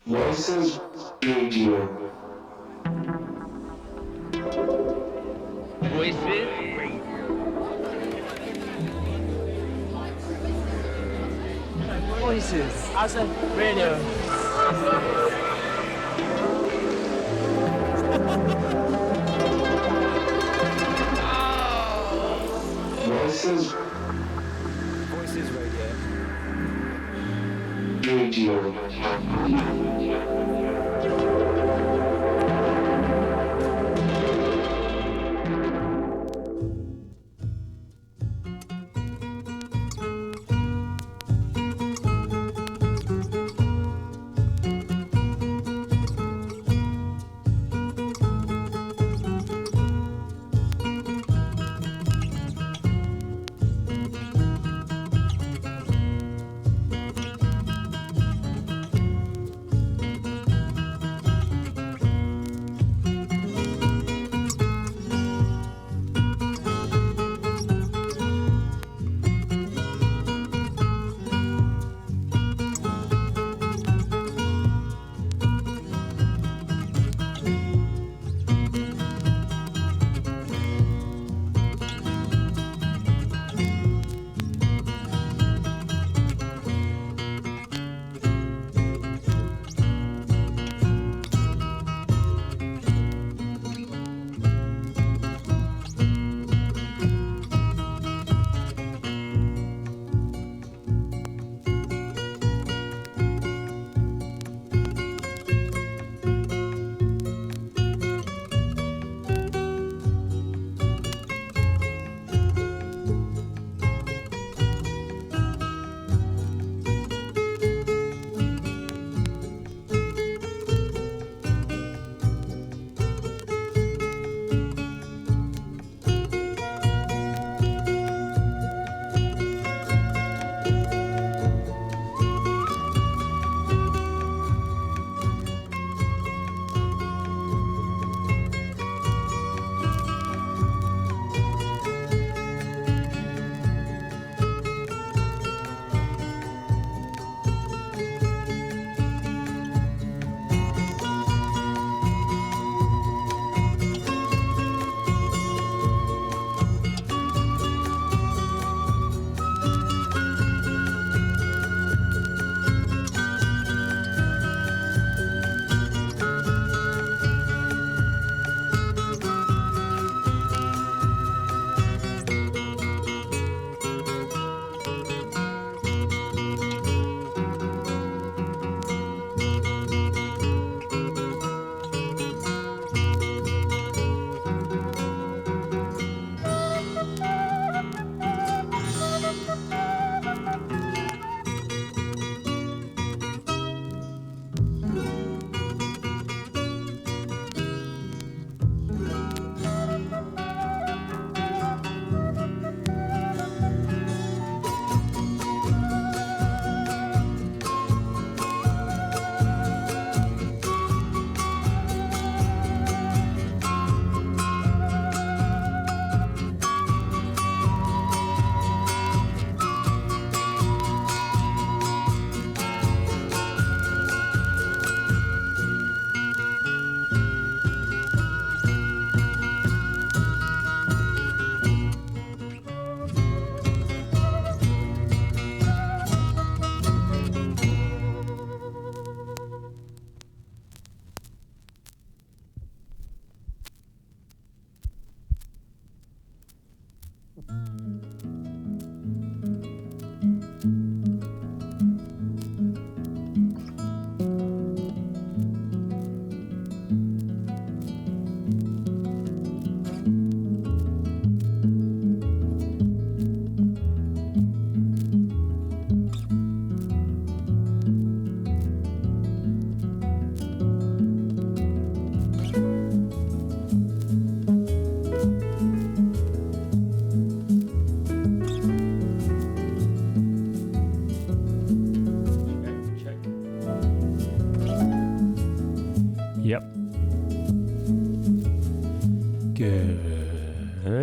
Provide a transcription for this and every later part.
Voices Radio. Voices. Voices. As a radio. Voices Radio.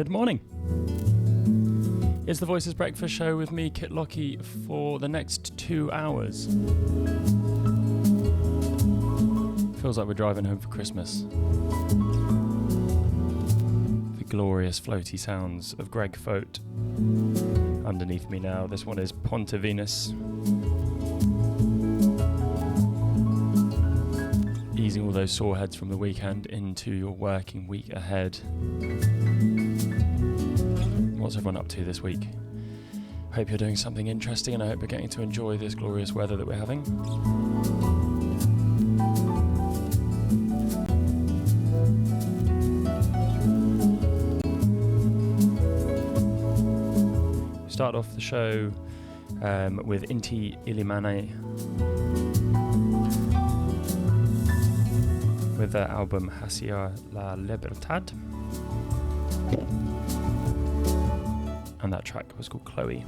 Good morning. It's the Voices Breakfast Show with me, Kit Lockey, for the next 2 hours. Feels like we're driving home for Christmas. The glorious floaty sounds of Greg Fote underneath me now. This one is Ponte Venus. Easing all those sore heads from the weekend into your working week ahead. What's everyone up to this week? Hope you're doing something interesting, and I hope you're getting to enjoy this glorious weather that we're having. We start off the show with Inti Illimani with their album Hacia la Libertad, and that track was called Chloe.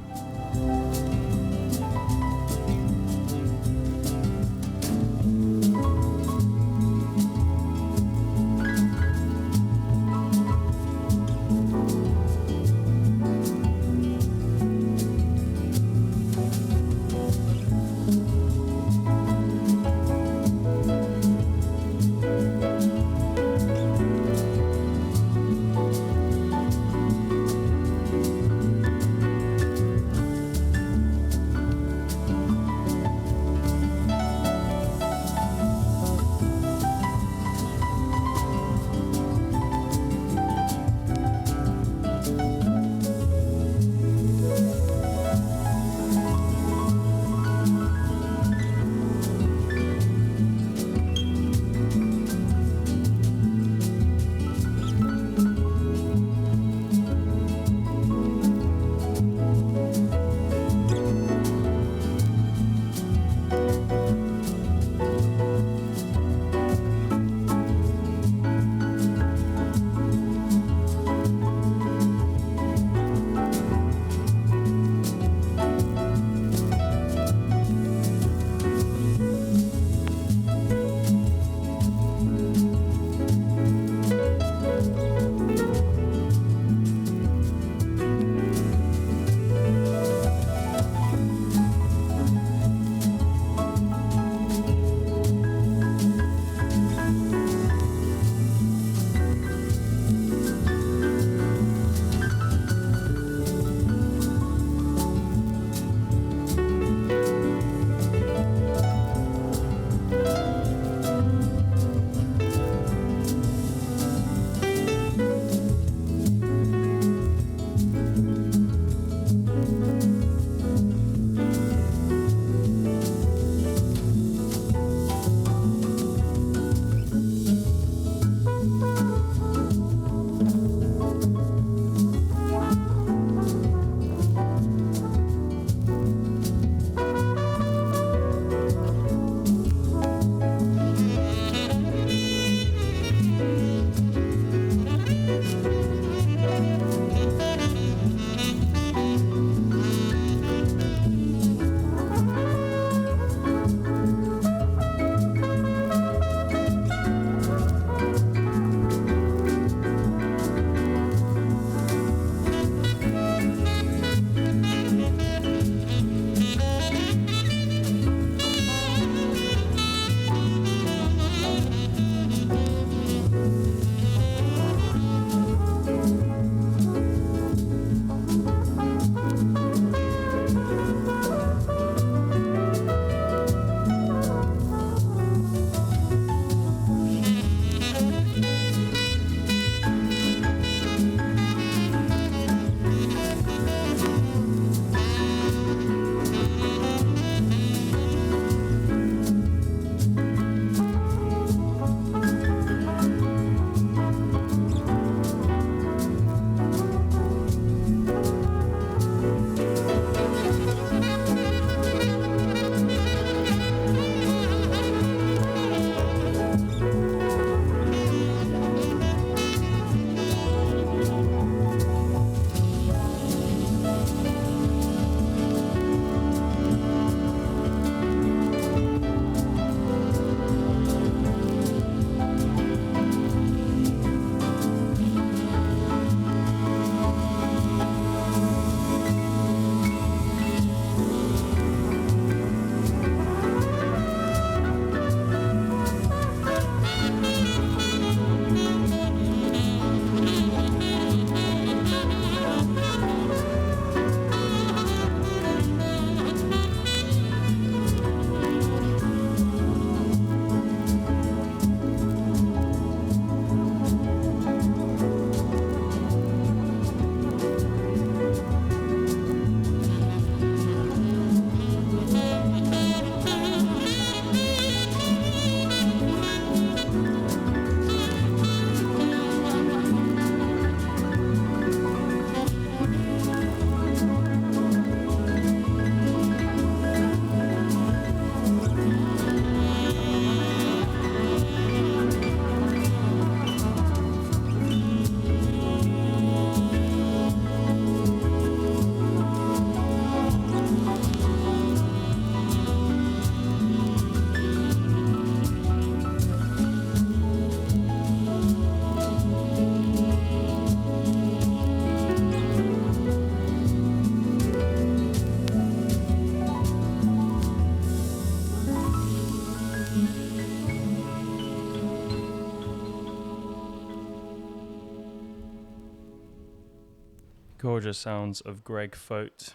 Gorgeous sounds of Greg Fote.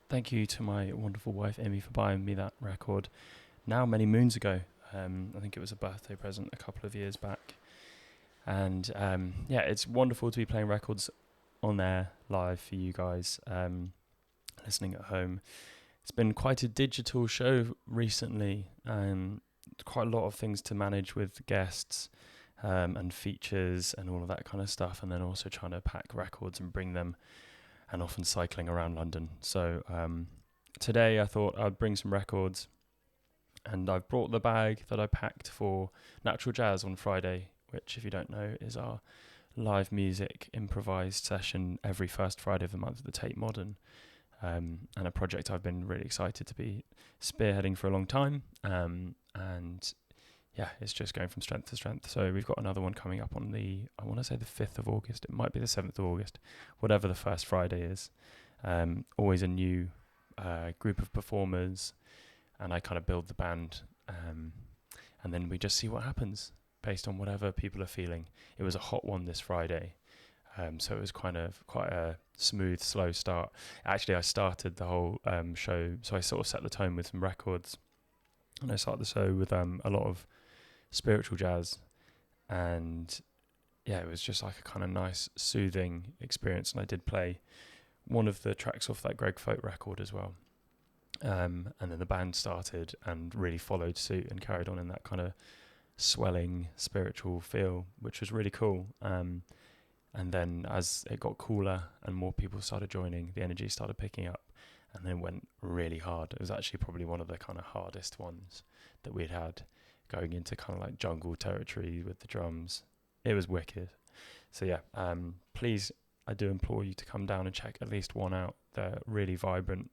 Thank you to my wonderful wife Amy for buying me that record now many moons ago. I think it was a birthday present a couple of years back. And yeah, it's wonderful to be playing records on there live for you guys listening at home. It's been quite a digital show recently, quite a lot of things to manage with guests and features and all of that kind of stuff, and then also trying to pack records and bring them, and often cycling around London. So today I thought I'd bring some records, and I've brought the bag that I packed for Natural Jazz on Friday, which, if you don't know, is our live music improvised session every first Friday of the month at the Tate Modern, and a project I've been really excited to be spearheading for a long time, and yeah, it's just going from strength to strength. So we've got another one coming up on I want to say the 5th of August. It might be the 7th of August, whatever the first Friday is. Always a new group of performers, and I kind of build the band, and then we just see what happens based on whatever people are feeling. It was a hot one this Friday, so it was kind of quite a smooth, slow start. Actually, I started the whole show, so I sort of set the tone with some records, and I started the show with a lot of spiritual jazz, and yeah, it was just like a kind of nice, soothing experience. And I did play one of the tracks off that Greg Fote record as well, and then the band started and really followed suit and carried on in that kind of swelling spiritual feel, which was really cool. And then as it got cooler and more people started joining, the energy started picking up, and then went really hard. It was actually probably one of the kind of hardest ones that we'd had, going into kind of like jungle territory with the drums. It was wicked. So yeah, please, I do implore you to come down and check at least one out. They're really vibrant,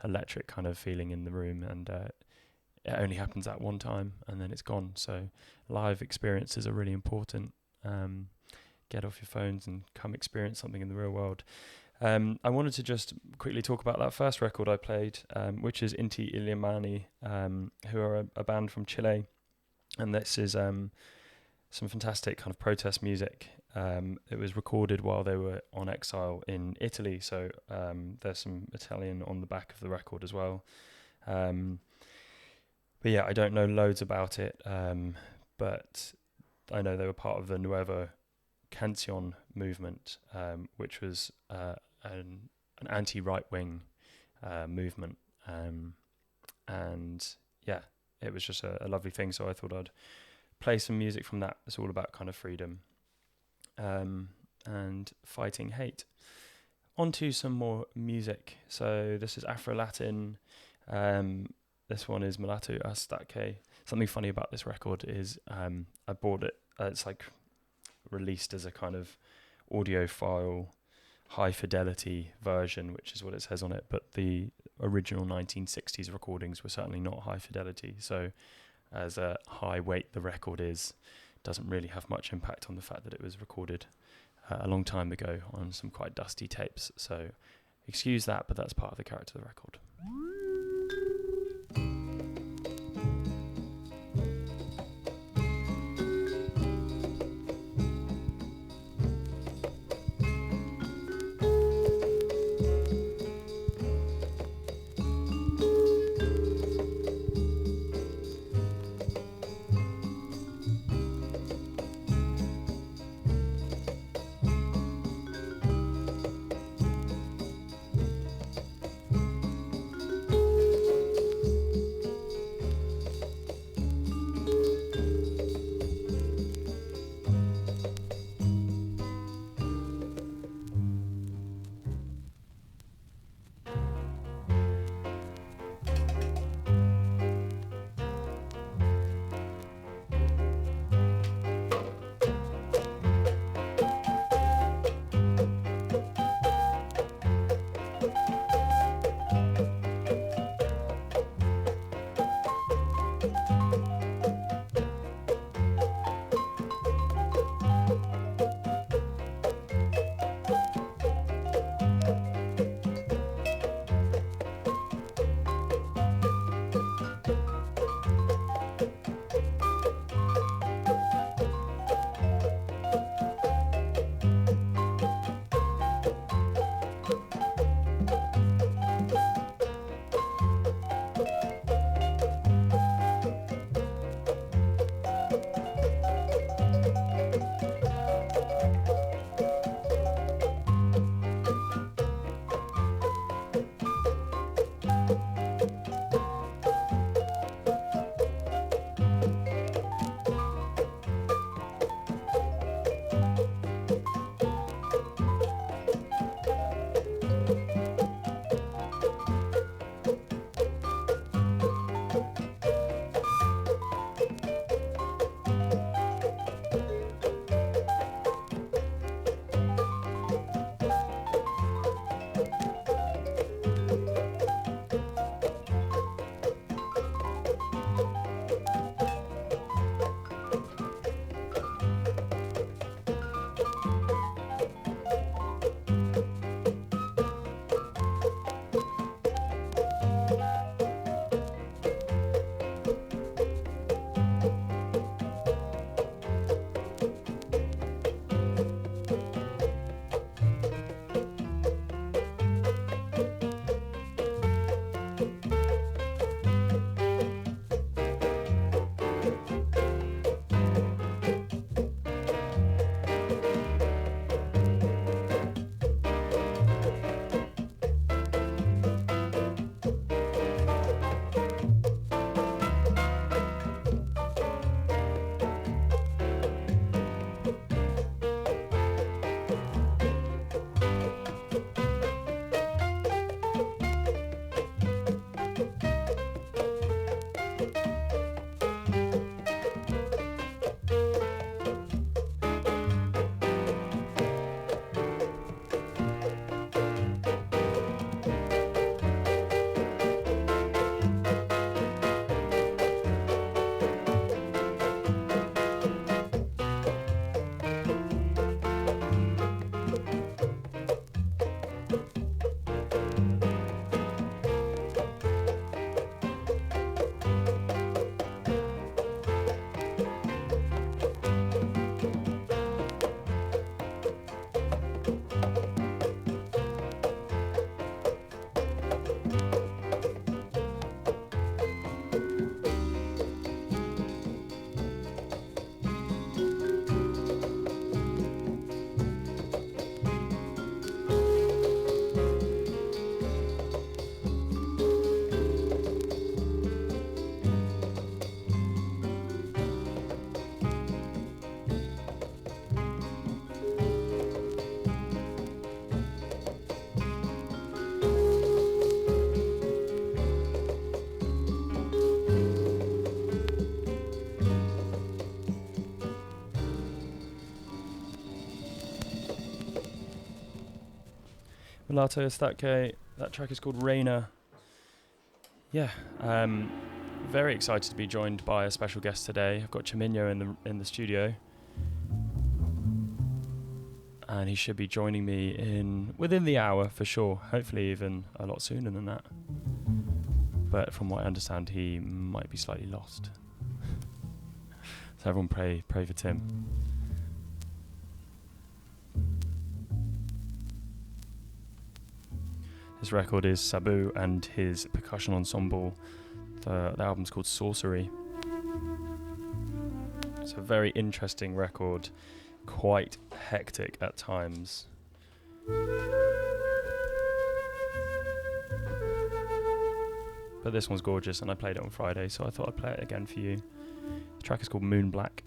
electric kind of feeling in the room, and it only happens at one time and then it's gone. So live experiences are really important. Get off your phones and come experience something in the real world. I wanted to just quickly talk about that first record I played, which is Inti Illimani, who are a band from Chile. And this is some fantastic kind of protest music. It was recorded while they were on exile in Italy, so there's some Italian on the back of the record as well. But yeah, I don't know loads about it, but I know they were part of the Nuevo Canción movement, which was an anti-right-wing movement, and yeah, it was just a lovely thing. So I thought I'd play some music from that. It's all about kind of freedom and fighting hate. On to some more music. So this is Afro-Latin. This one is Mulatu Astake. Something funny about this record is I bought it. It's like released as a kind of audio file, high fidelity version, which is what it says on it. But the original 1960s recordings were certainly not high fidelity. So as a high weight the record is, doesn't really have much impact on the fact that it was recorded a long time ago on some quite dusty tapes. So excuse that, but that's part of the character of the record. Mulatto Estatke. That track is called Rainer. Yeah, very excited to be joined by a special guest today. I've got Chiminyo in the studio, and he should be joining me within the hour for sure. Hopefully, even a lot sooner than that. But from what I understand, he might be slightly lost. So everyone pray for Tim. His record is Sabu and his percussion ensemble. The album's called Sorcery. It's a very interesting record, quite hectic at times. But this one's gorgeous, and I played it on Friday, so I thought I'd play it again for you. The track is called Moon Black.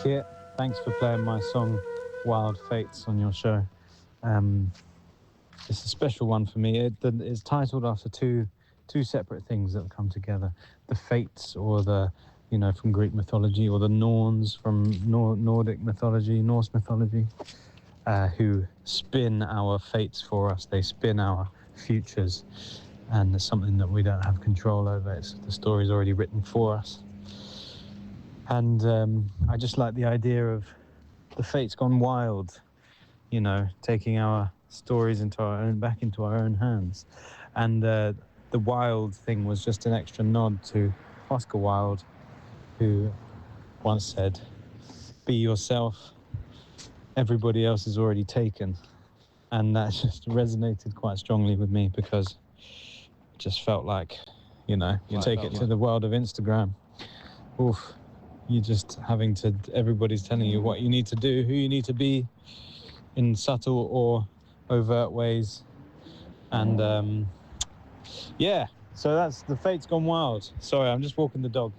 Kit, thanks for playing my song Wild Fates on your show. It's a special one for me. It's titled after two separate things that have come together. The Fates, or the, from Greek mythology, or the Norns from Nordic mythology, Norse mythology, who spin our fates for us. They spin our futures, and it's something that we don't have control over. The story's already written for us. And I just like the idea of the fates gone wild, taking our stories back into our own hands. And the wild thing was just an extra nod to Oscar Wilde, who once said, "Be yourself, everybody else is already taken." And that just resonated quite strongly with me, because it just felt like, you take it to the world of Instagram. Oof. You're just everybody's telling you what you need to do, who you need to be, in subtle or overt ways. And yeah, so that's the fate's gone wild. Sorry, I'm just walking the dog.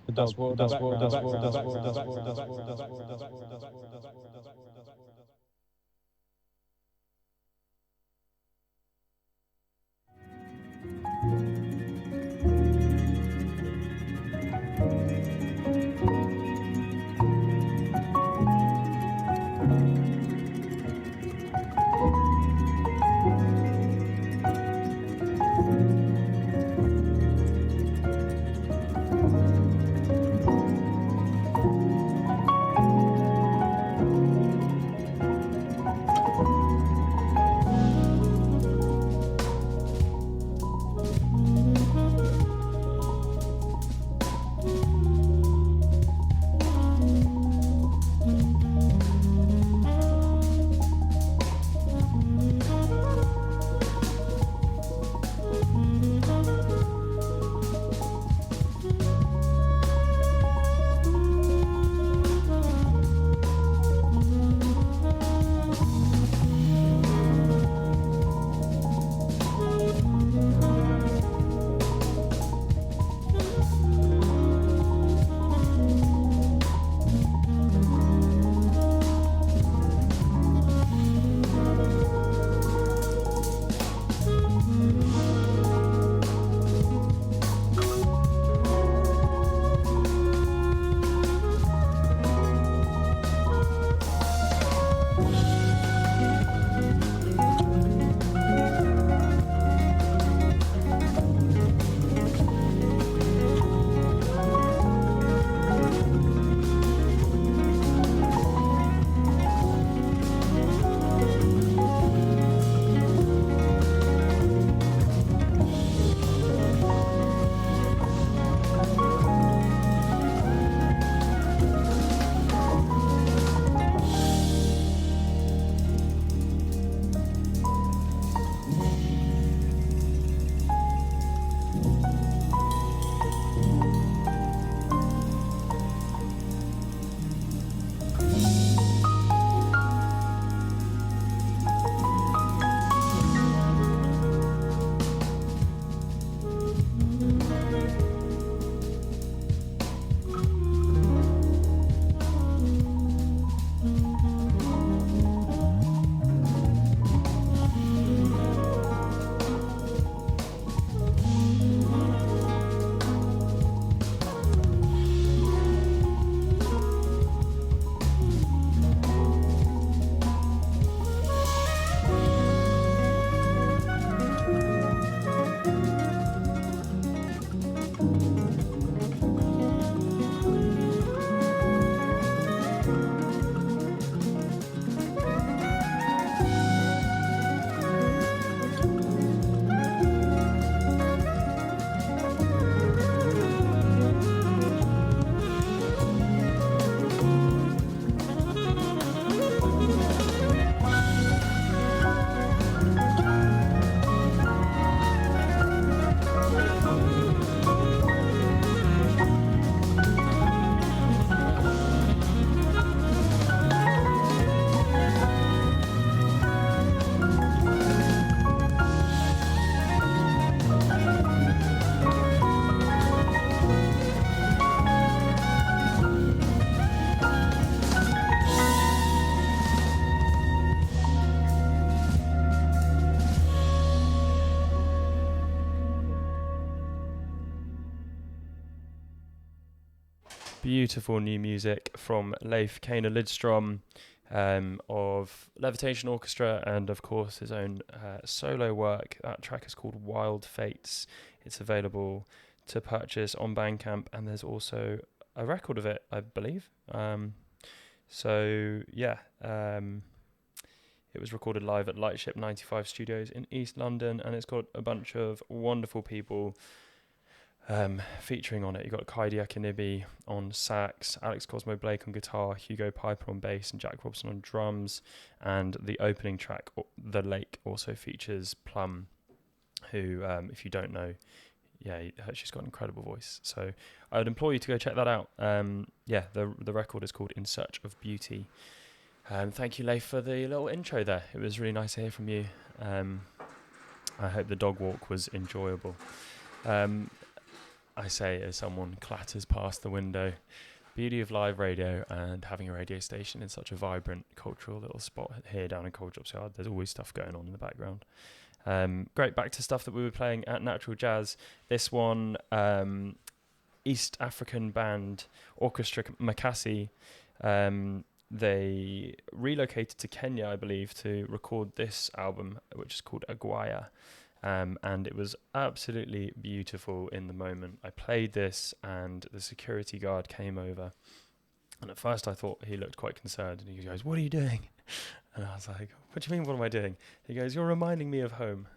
beautiful new music from Leif Kana Lidstrom of Levitation Orchestra, and of course his own solo work. That track is called Wild Fates. It's available to purchase on Bandcamp, and there's also a record of it, I believe. It was recorded live at Lightship 95 Studios in East London, and it's got a bunch of wonderful people featuring on it. You've got Kaidi Akinibi on sax, Alex Cosmo Blake on guitar, Hugo Piper on bass, and Jack Robson on drums. And the opening track, The Lake, also features Plum, who, if you don't know, she's got an incredible voice. So I would implore you to go check that out. The record is called In Search of Beauty. Thank you, Leif, for the little intro there. It was really nice to hear from you. I hope the dog walk was enjoyable. I say as someone clatters past the window. Beauty of live radio and having a radio station in such a vibrant cultural little spot here down in Coldrops Yard. There's always stuff going on in the background. Great, back to stuff that we were playing at Natural Jazz. This one, East African band Orchestra Makasi. They relocated to Kenya, I believe, to record this album, which is called Aguaya. And it was absolutely beautiful in the moment. I played this and the security guard came over. And at first I thought he looked quite concerned. And he goes, "What are you doing?" And I was like, "What do you mean, what am I doing?" He goes, "You're reminding me of home."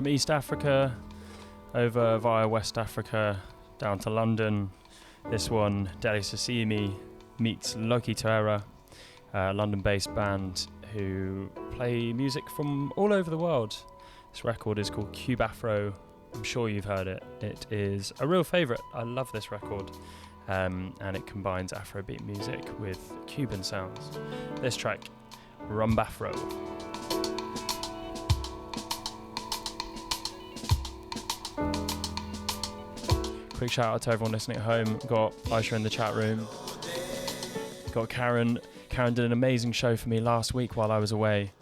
from East Africa over via West Africa down to London. This one, Deli Sasimi meets Lockey, a London-based band who play music from all over the world. This record is called Cube Afro. I'm sure you've heard it. It is a real favourite. I love this record. And it combines Afrobeat music with Cuban sounds. This track, Rumbafro. Quick shout out to everyone listening at home. Got Aisha in the chat room. Got Karen. Karen did an amazing show for me last week while I was away,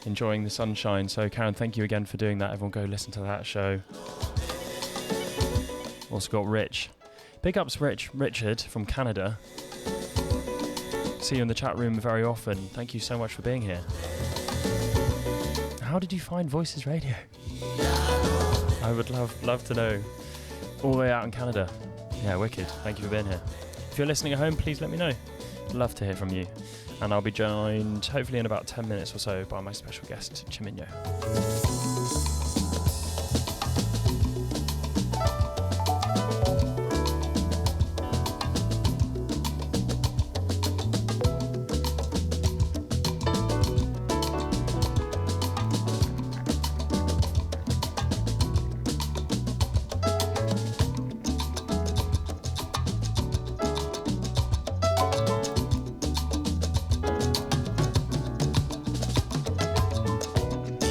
enjoying the sunshine. So Karen, thank you again for doing that. Everyone go listen to that show. Also got Rich. Big ups Richard from Canada. See you in the chat room very often. Thank you so much for being here. How did you find Voices Radio? I would love to know. All the way out in Canada. Yeah, wicked. Thank you for being here. If you're listening at home, please let me know. I'd love to hear from you. And I'll be joined hopefully in about 10 minutes or so by my special guest, Chiminyo.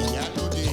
Ìyálóde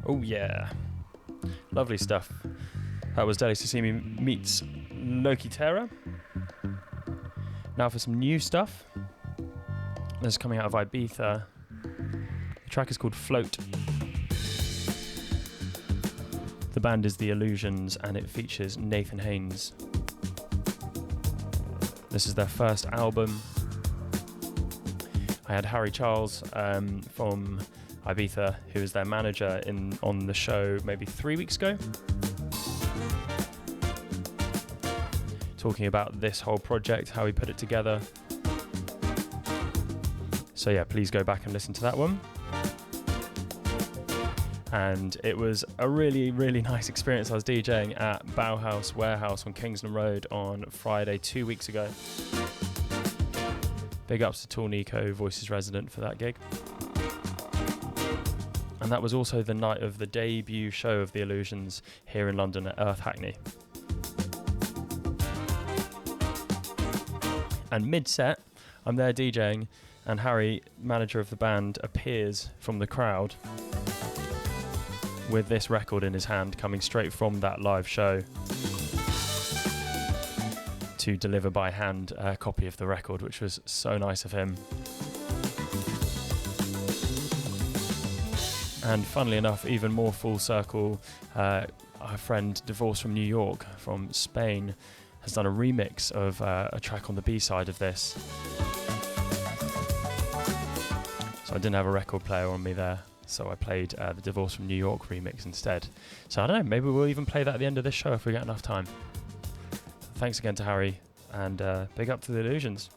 Oh yeah, lovely stuff. That was Deli Sashimi meets Loki Terra. Now for some new stuff. This is coming out of Ibiza. The track is called Float. The band is The Illusions and it features Nathan Haynes. This is their first album. I had Harry Charles from Ibiza, who was their manager, on the show maybe 3 weeks ago, talking about this whole project, how he put it together. So yeah, please go back and listen to that one. And it was a really, really nice experience. I was DJing at Bauhaus Warehouse on Kingsland Road on Friday 2 weeks ago. Big ups to Tall Nico, Voices resident, for that gig. And that was also the night of the debut show of The Illusions here in London at Earth Hackney. And mid-set, I'm there DJing, and Harry, manager of the band, appears from the crowd with this record in his hand, coming straight from that live show, to deliver by hand a copy of the record, which was so nice of him. And funnily enough, even more full circle, our friend Divorce from New York, from Spain, has done a remix of a track on the B-side of this. So I didn't have a record player on me there, so I played the Divorce from New York remix instead. So I don't know, maybe we'll even play that at the end of this show if we get enough time. Thanks again to Harry, and big up to The Illusions.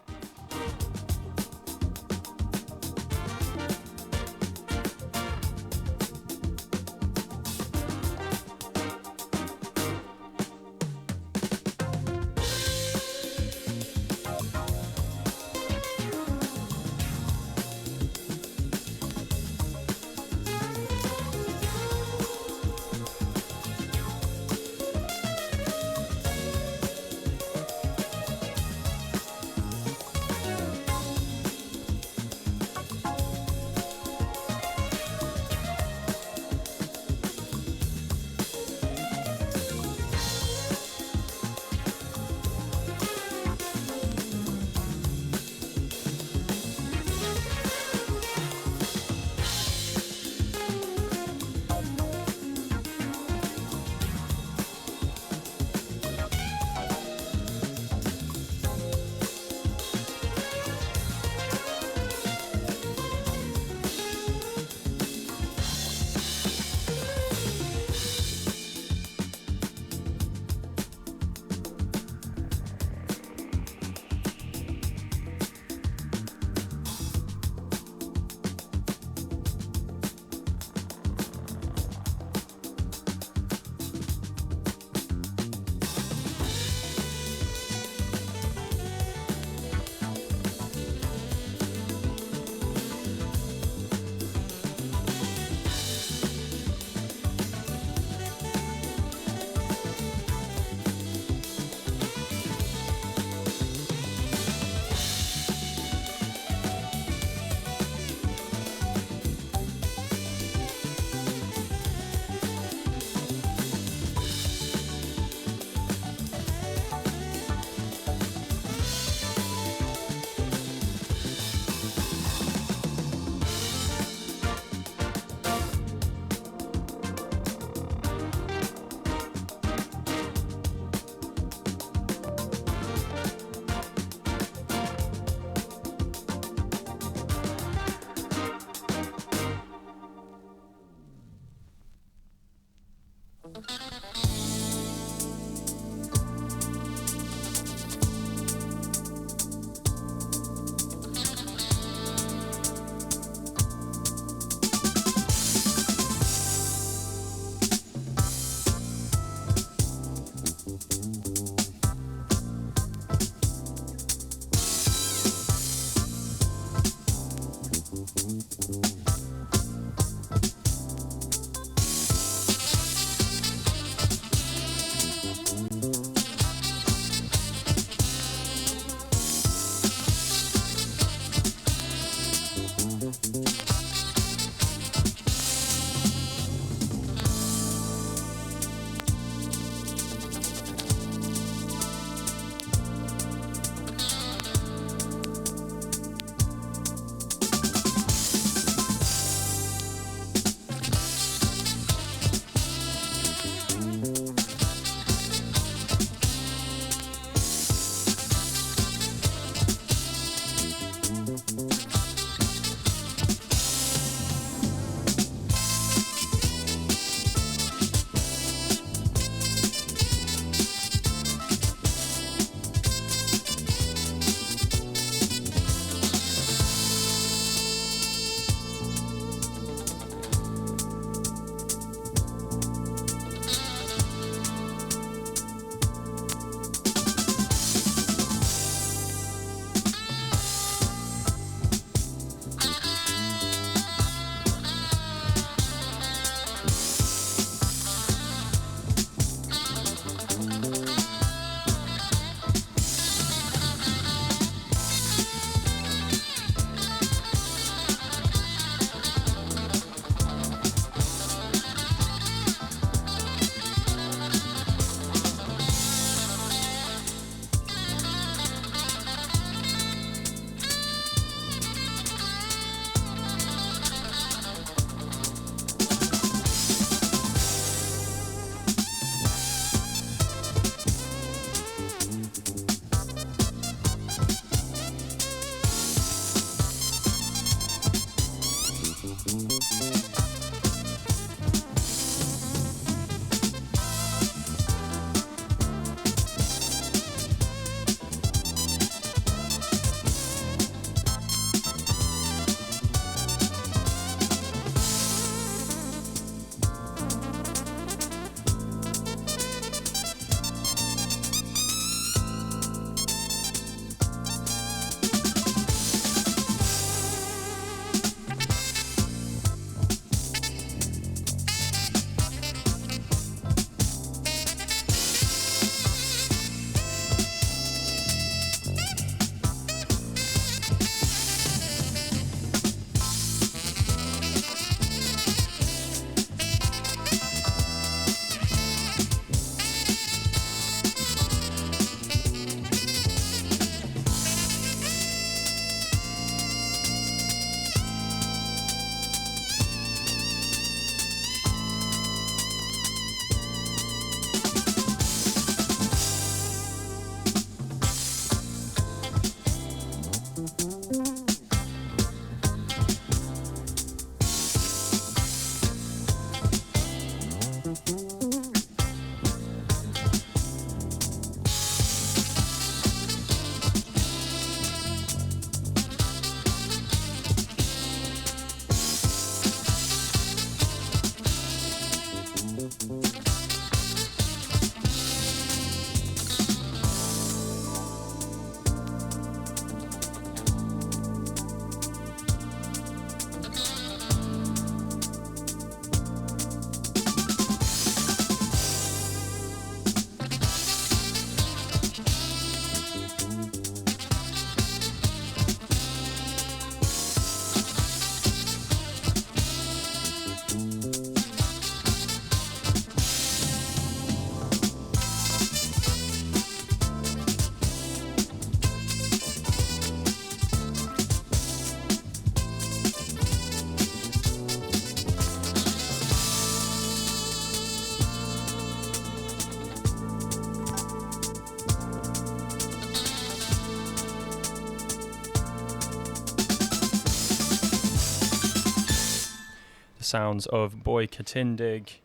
sounds of Boy Katindig,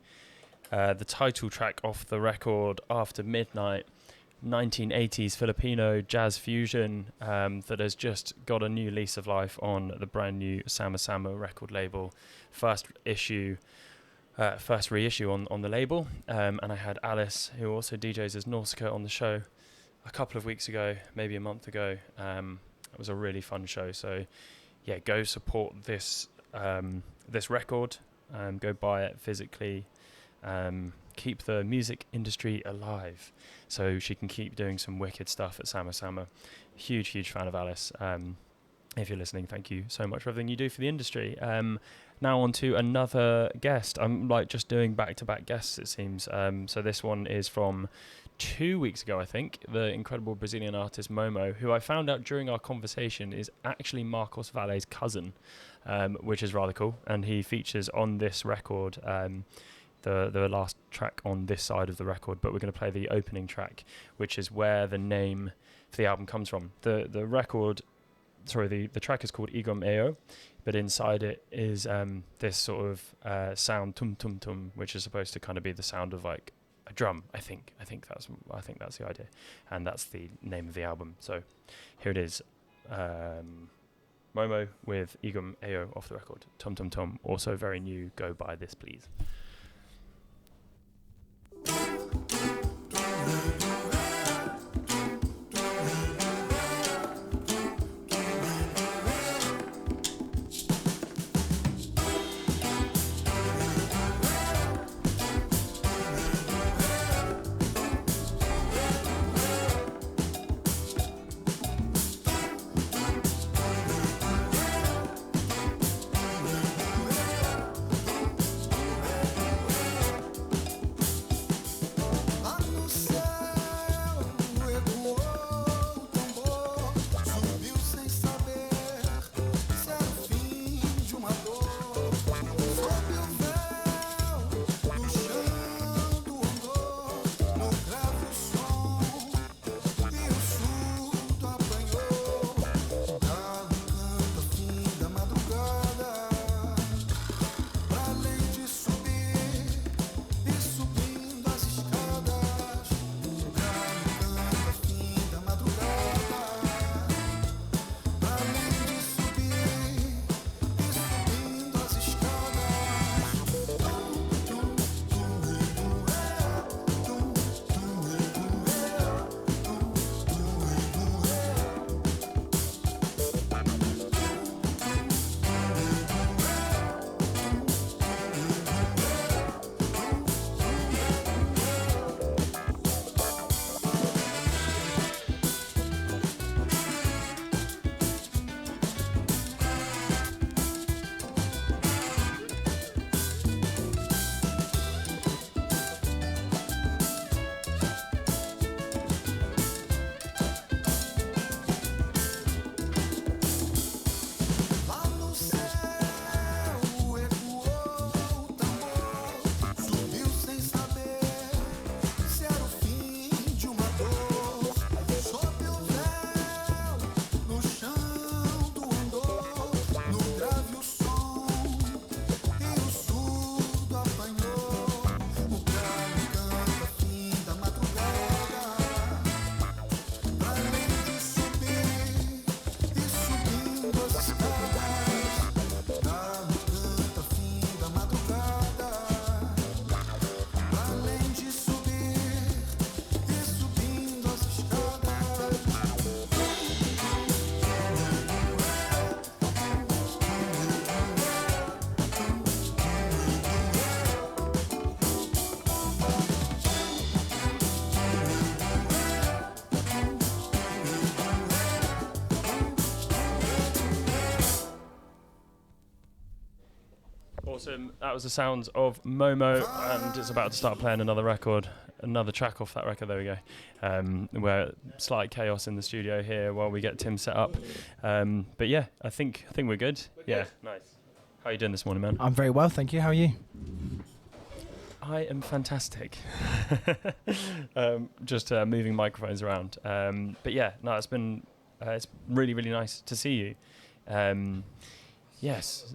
the title track off the record After Midnight, 1980s Filipino jazz fusion that has just got a new lease of life on the brand new Sama Sama record label. First reissue on the label. And I had Alice, who also DJs as Nausicaa, on the show a couple of weeks ago, maybe a month ago. It was a really fun show. So yeah, go support this this record. Go buy it physically. Keep the music industry alive so she can keep doing some wicked stuff at Sama Sama. Huge fan of Alice. If you're listening, thank you so much for everything you do for the industry. Now on to another guest. I'm like just doing back-to-back guests, it seems. So this one is from 2 weeks ago, I think. The incredible Brazilian artist Momo, who I found out during our conversation is actually Marcos Valle's cousin, which is rather cool. And he features on this record, the last track on this side of the record, but we're going to play the opening track, which is where the name for the album comes from. The track is called Igom Eo, but inside it is this sort of sound tum tum tum, which is supposed to kind of be the sound of like a drum. I think that's the idea, and that's the name of the album. So here it is, Momo with Igom Eo off the record. Tum tum tum, also very new. Go buy this, please. Awesome. That was the sounds of Momo, and it's about to start playing another track off that record. There we go. We're slight chaos in the studio here while we get Tim set up. But yeah, I think we're good. Yeah, nice. How are you doing this morning, man? I'm very well, thank you. How are you? I am fantastic. Just moving microphones around. But yeah, no, it's really, really nice to see you. Yes.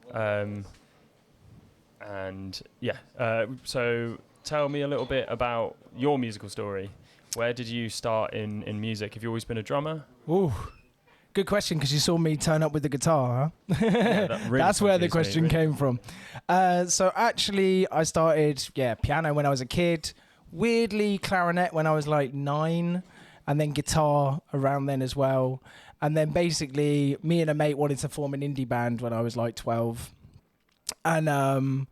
And so tell me a little bit about your musical story. Where did you start in music? Have you always been a drummer? Ooh, good question, because you saw me turn up with the guitar, huh? That really That's where the confused me, question really. came from. So actually, I started, piano when I was a kid. Weirdly, clarinet when I was like 9, and then guitar around then as well. And then basically, me and a mate wanted to form an indie band when I was like 12. And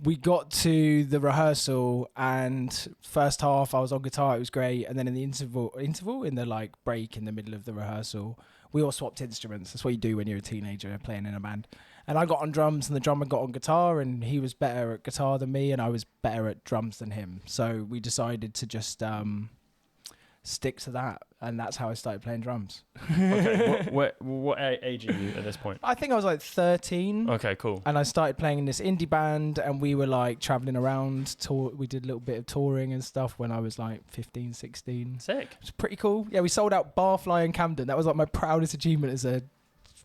we got to the rehearsal, and first half I was on guitar, it was great. And then in the interval in the like break in the middle of the rehearsal, we all swapped instruments. That's what you do when you're a teenager playing in a band. And I got on drums and the drummer got on guitar, and he was better at guitar than me and I was better at drums than him. So we decided to just stick to that, and that's how I started playing drums. Okay. What age are you at this point? I think I was like 13. Okay, cool. And I started playing in this indie band, and we were like traveling around. We did a little bit of touring and stuff when I was like 15, 16. Sick. It was pretty cool. Yeah, we sold out Barfly in Camden. That was like my proudest achievement as a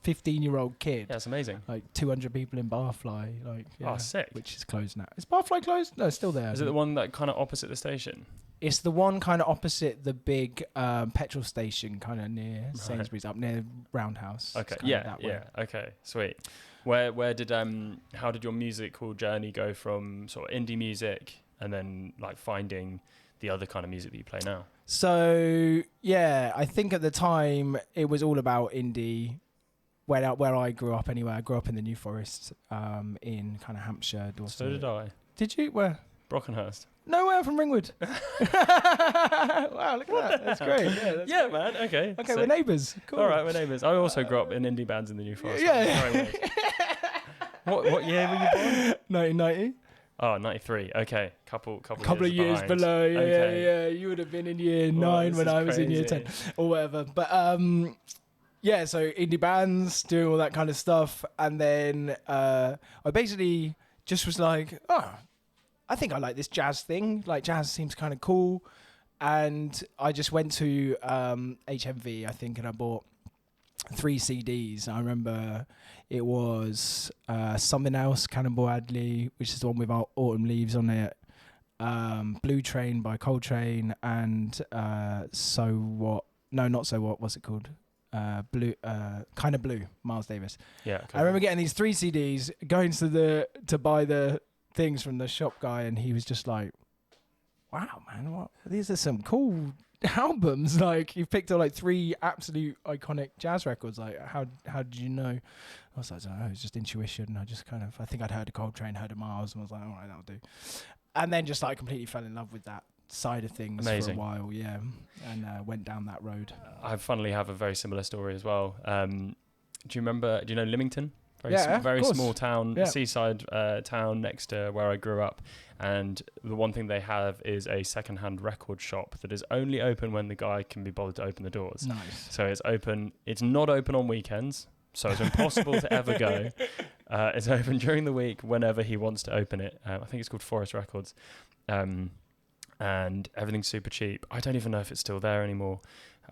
15-year-old kid. Yeah, it's amazing. Like 200 people in Barfly. Oh, sick. Which is closed now. Is Barfly closed? No, it's still there. Is it the one that kind of opposite the station? It's the one kind of opposite the big petrol station, kind of near Sainsbury's, up near Roundhouse. Okay, It's kinda that way. okay, sweet. How did your musical journey go from sort of indie music and then like finding the other kind of music that you play now? So yeah, I think at the time it was all about indie. Where I grew up anyway. I grew up in the New Forest, in kind of Hampshire, Dorset. So did I. Did you? Where? Brockenhurst. No, I'm from Ringwood. Wow, look at that. That's great. Yeah, that's Yeah, great. man. Okay. Okay, So- we're neighbours. Cool. All right, we're neighbours. I also grew up in indie bands in the New Forest. Yeah. Sorry, mate. What year were you born? 1990. Oh, 93. Okay, couple Couple of years behind. below. Yeah, Okay. yeah. You would have been in year Well, 9 this when is I was in year crazy. 10 or whatever. But yeah, so indie bands, doing all that kind of stuff. And then I basically just was like, I think I like this jazz thing. Like, jazz seems kind of cool. And I just went to HMV, I think, and I bought 3 CDs. I remember it was Something Else, Cannonball Adderley, which is the one with Autumn Leaves on it. Blue Train by Coltrane, and So What? No, not So What. What's it called? Blue, Kind of Blue, Miles Davis. Yeah. Okay. I remember getting these 3 CDs, going to buy the things from the shop guy, and he was just like, "Wow, man, what? These are some cool albums. Like, you've picked up like 3 absolute iconic jazz records. Like, how did you know?" I was like, "I don't know. It's just intuition." I think I'd heard of Coltrane, heard of Miles, and I was like, "All right, that'll do." And then just like completely fell in love with that side of things Amazing. for a while, yeah, and went down that road. I funnily have a very similar story as well. Do you know Lymington? Yeah, of Very course. small town, Yeah. seaside town next to where I grew up. And the one thing they have is a second-hand record shop that is only open when the guy can be bothered to open the doors. Nice. So it's open. It's not open on weekends, so it's impossible to ever go. It's open during the week whenever he wants to open it. I think it's called Forrest Records. And everything's super cheap. I don't even know if it's still there anymore.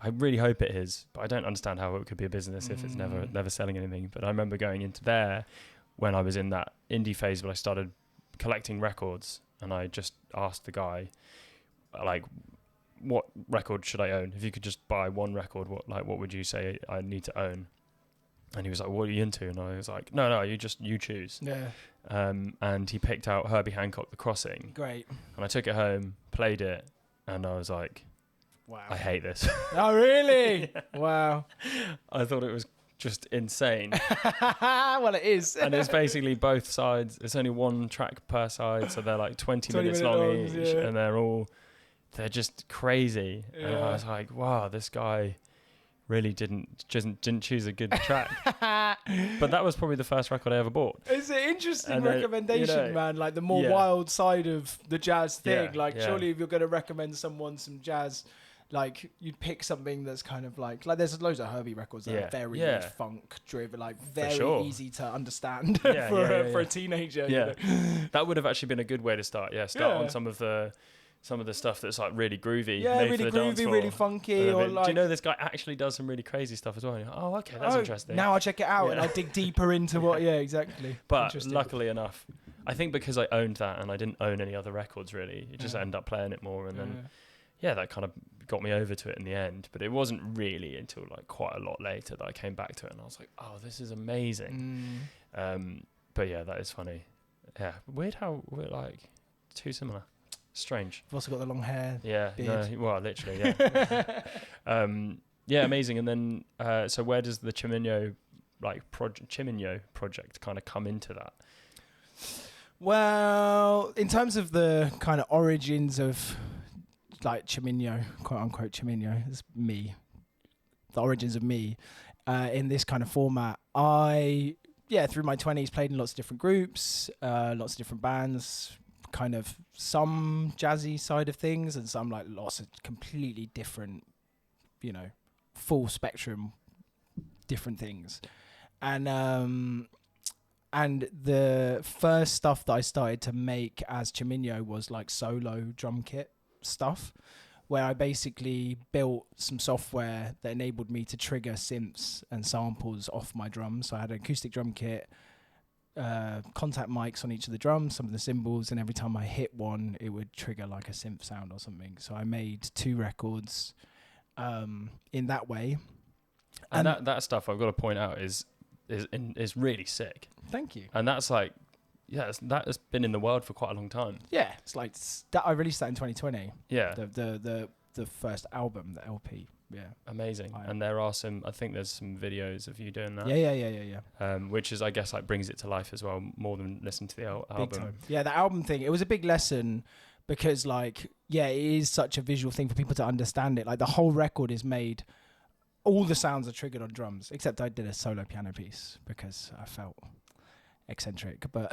I really hope it is, but I don't understand how it could be a business if it's never selling anything. But I remember going into there when I was in that indie phase where I started collecting records, and I just asked the guy, like, what record should I own? If you could just buy one record, what would you say I need to own? And he was like, "What are you into?" And I was like, No, you choose." Yeah, And he picked out Herbie Hancock, The Crossing, great. and I took it home, played it, and I was like, Wow. I hate this. Oh, really? Wow. I thought it was just insane. Well, it is. And it's basically both sides. It's only one track per side, so they're like 20 minutes long longs, each, yeah. and they're just crazy. And I was like, wow, this guy really didn't choose a good track. But that was probably the first record I ever bought. It's an interesting And then, recommendation, man. Like the more Yeah. wild side of the jazz thing. Yeah, Like, yeah. surely if you're going to recommend someone some jazz, like you'd pick something that's kind of like there's loads of Herbie records that Yeah, are very yeah. funk driven, like very sure. easy to understand Yeah, for yeah. a teenager. you Yeah, know? that would have actually been a good way to start. Yeah, Yeah. on some of the stuff that's like really groovy, Yeah, made really for the dance groovy, floor. really funky. And a Or bit- like, do you know this guy actually does some really crazy stuff as well? And you're like, oh, okay, that's interesting. Now I check it out and Yeah. I dig deeper into what. Yeah, exactly. But Interesting. luckily enough, I think because I owned that and I didn't own any other records really, you just end up playing it more, and then that kind of got me over to it in the end. But it wasn't really until like quite a lot later that I came back to it and I was like, oh, this is amazing. But yeah, that is funny. Yeah, weird how we're like too similar. Strange. I've also got the long hair. Yeah, beard. no, well, literally, yeah. Yeah, amazing. And then, so where does the Chiminyo project kind of come into that? Well, in terms of the kind of origins of like Chiminyo, quote unquote Chiminyo, it's me. The origins of me in this kind of format. Through my 20s, played in lots of different groups, lots of different bands, kind of some jazzy side of things and some like lots of completely different, full spectrum, different things. And the first stuff that I started to make as Chiminyo was like solo drum kit stuff, where I basically built some software that enabled me to trigger synths and samples off my drums. So I had an acoustic drum kit, contact mics on each of the drums, some of the cymbals, and every time I hit one, it would trigger like a synth sound or something. So I made 2 records in that way. And that stuff I've got to point out is really sick. Thank you. And that's like, that has been in the world for quite a long time. Yeah, it's like that. I released that in 2020. Yeah, the first album, the LP. Yeah, amazing. And there are I think there's some videos of you doing that. Yeah. Which is, I guess, like brings it to life as well, more than listening to the album. Big time. Yeah, the album thing. It was a big lesson because, like, it is such a visual thing for people to understand it. Like, the whole record is made. All the sounds are triggered on drums, except I did a solo piano piece because I felt eccentric, but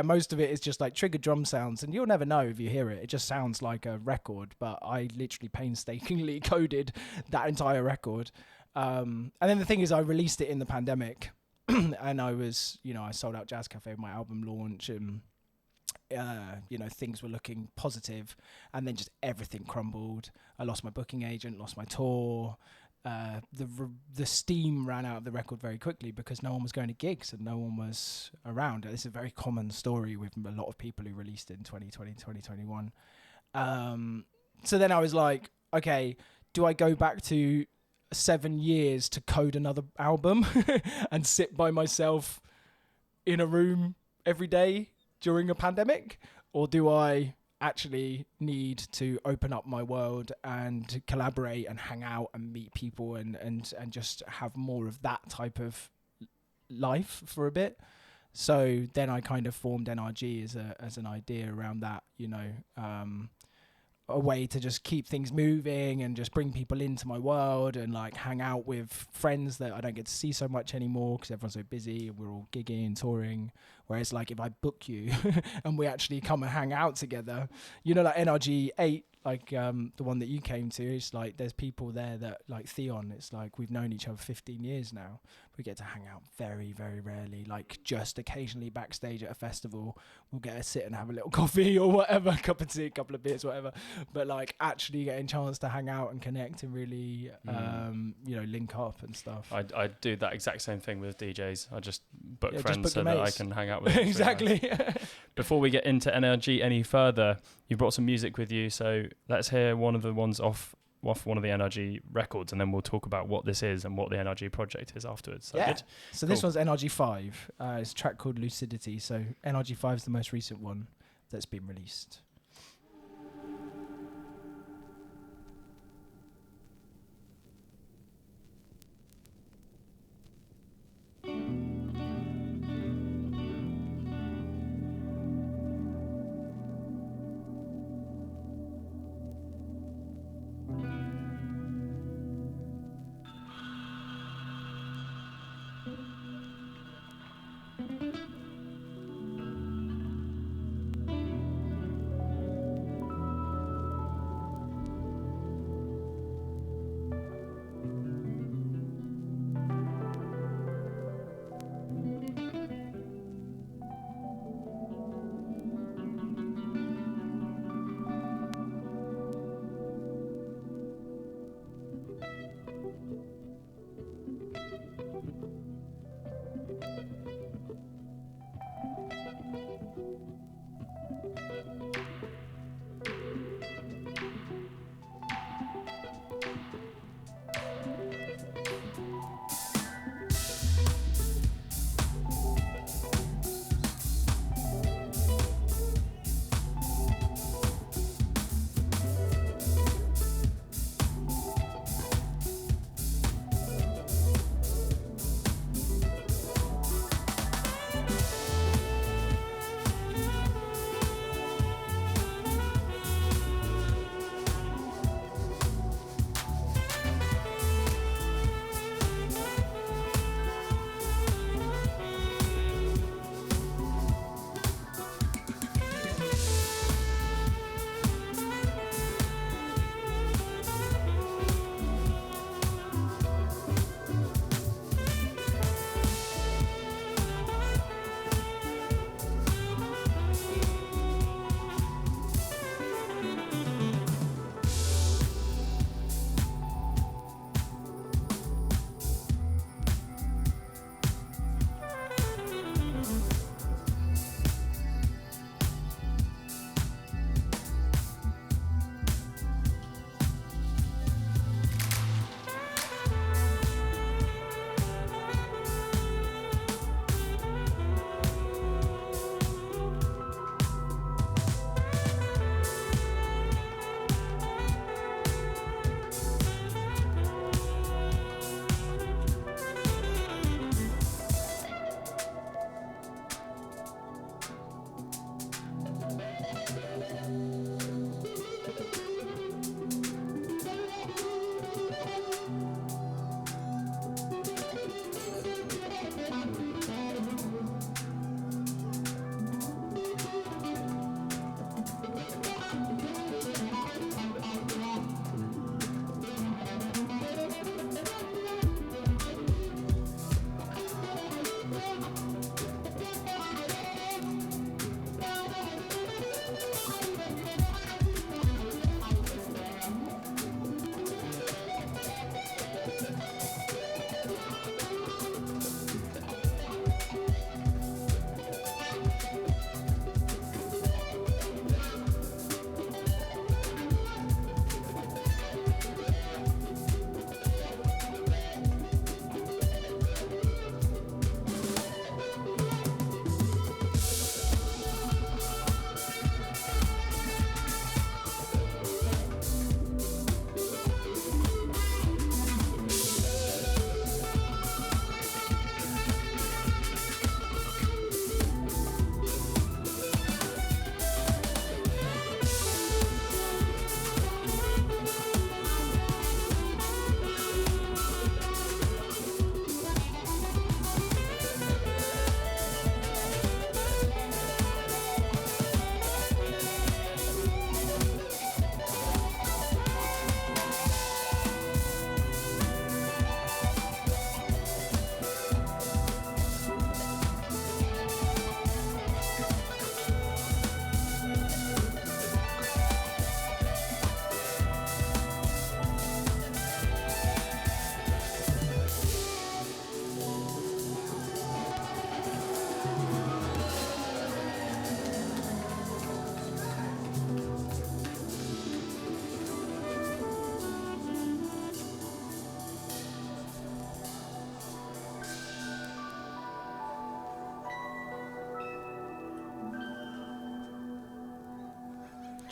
most of it is just like triggered drum sounds, and you'll never know if you hear it. It just sounds like a record, but I literally painstakingly coded that entire record. And then the thing is, I released it in the pandemic, and I was, I sold out Jazz Cafe with my album launch, and things were looking positive, and then just everything crumbled. I lost my booking agent, lost my tour. The steam ran out of the record very quickly because no one was going to gigs and no one was around. This is a very common story with a lot of people who released it in 2020, 2021. So then I was like, okay, do I go back to 7 years to code another album and sit by myself in a room every day during a pandemic? Or do I actually need to open up my world and collaborate and hang out and meet people and just have more of that type of life for a bit? So then I kind of formed NRG as an idea around that, a way to just keep things moving and just bring people into my world and like hang out with friends that I don't get to see so much anymore because everyone's so busy and we're all gigging and touring. Whereas like if I book you and we actually come and hang out together, like NRG 8, like the one that you came to, it's like there's people there that like Theon, it's like we've known each other 15 years now. We get to hang out very, very rarely, like just occasionally backstage at a festival. We'll get to sit and have a little coffee or whatever, a cup of tea, a couple of beers, whatever. But like actually getting a chance to hang out and connect and really, link up and stuff. I do that exact same thing with DJs. I just book friends just book so that I can hang out with them. Exactly. Before we get into NRG any further, you brought some music with you, so let's hear one of the ones off one of the NRG records, and then we'll talk about what this is and what the NRG project is afterwards. So good? So this one's NRG 5. It's a track called Lucidity. So NRG 5 is the most recent one that's been released.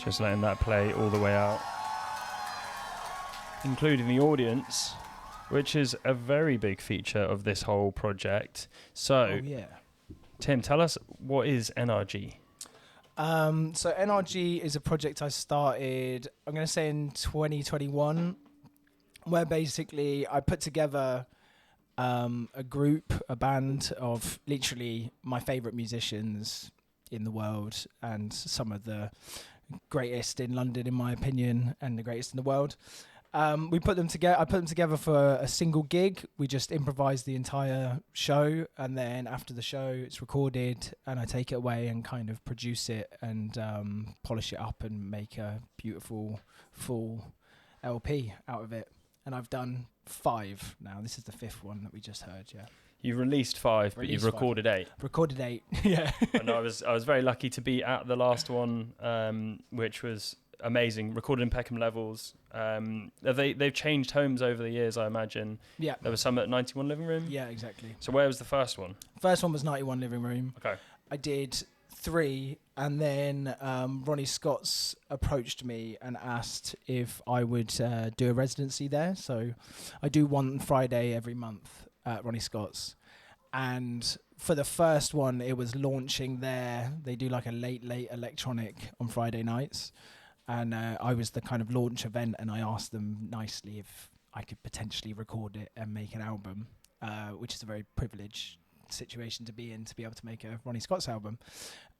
Just letting that play all the way out, including the audience, which is a very big feature of this whole project. So, Tim, tell us, what is NRG? So NRG is a project I started, I'm going to say in 2021, where basically I put together a group, a band of literally my favourite musicians in the world and some of the greatest in London, in my opinion, and the greatest in the world. We put them together. I put them together for a single gig. We just improvised the entire show, and then after the show, it's recorded, and I take it away and kind of produce it and polish it up and make a beautiful full LP out of it. And I've done 5 now. This is the 5th one that we just heard. Yeah. You've released 5, but you've recorded 8. Recorded 8. Yeah. And I was very lucky to be at the last one, which was amazing. Recorded in Peckham Levels. They've changed homes over the years, I imagine. Yeah. There was some at 91 Living Room. Yeah, exactly. So where was the first one? First one was 91 Living Room. Okay. I did 3, and then Ronnie Scotts approached me and asked if I would do a residency there. So I do one Friday every month at Ronnie Scotts. And for the first one, it was launching there. They do like a late electronic on Friday nights. And I was the kind of launch event, and I asked them nicely if I could potentially record it and make an album, which is a very privileged situation to be in, to be able to make a Ronnie Scotts album.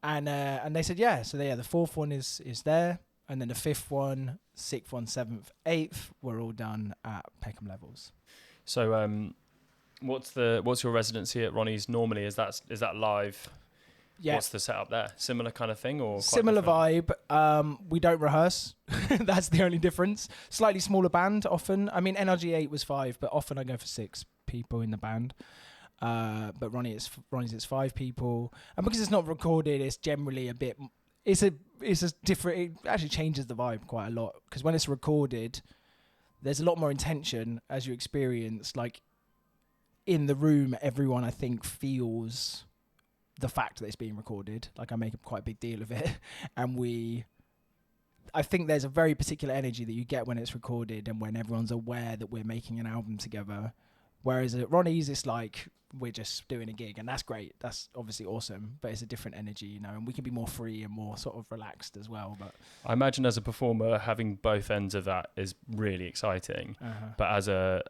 And they said yeah. So the 4th one is there, and then the 5th one, 6th one, 7th, 8th were all done at Peckham Levels. So what's your residency at Ronnie's normally? Is that live? Yeah. What's the setup there? Similar kind of thing, or similar vibe? We don't rehearse. That's the only difference. Slightly smaller band often. I mean, NRG 8 was 5, but often I go for 6 people in the band. But Ronnie's it's 5 people, and because it's not recorded, it's generally a bit. It's a different. It actually changes the vibe quite a lot, because when it's recorded, there's a lot more intention as you experience. Like in the room, everyone I think feels the fact that it's being recorded. Like I make quite a big deal of it, and I think there's a very particular energy that you get when it's recorded and when everyone's aware that we're making an album together. Whereas at Ronnie's, it's like we're just doing a gig, and that's great. That's obviously awesome, but it's a different energy, you know, and we can be more free and more sort of relaxed as well. But I imagine as a performer, having both ends of that is really exciting. But as a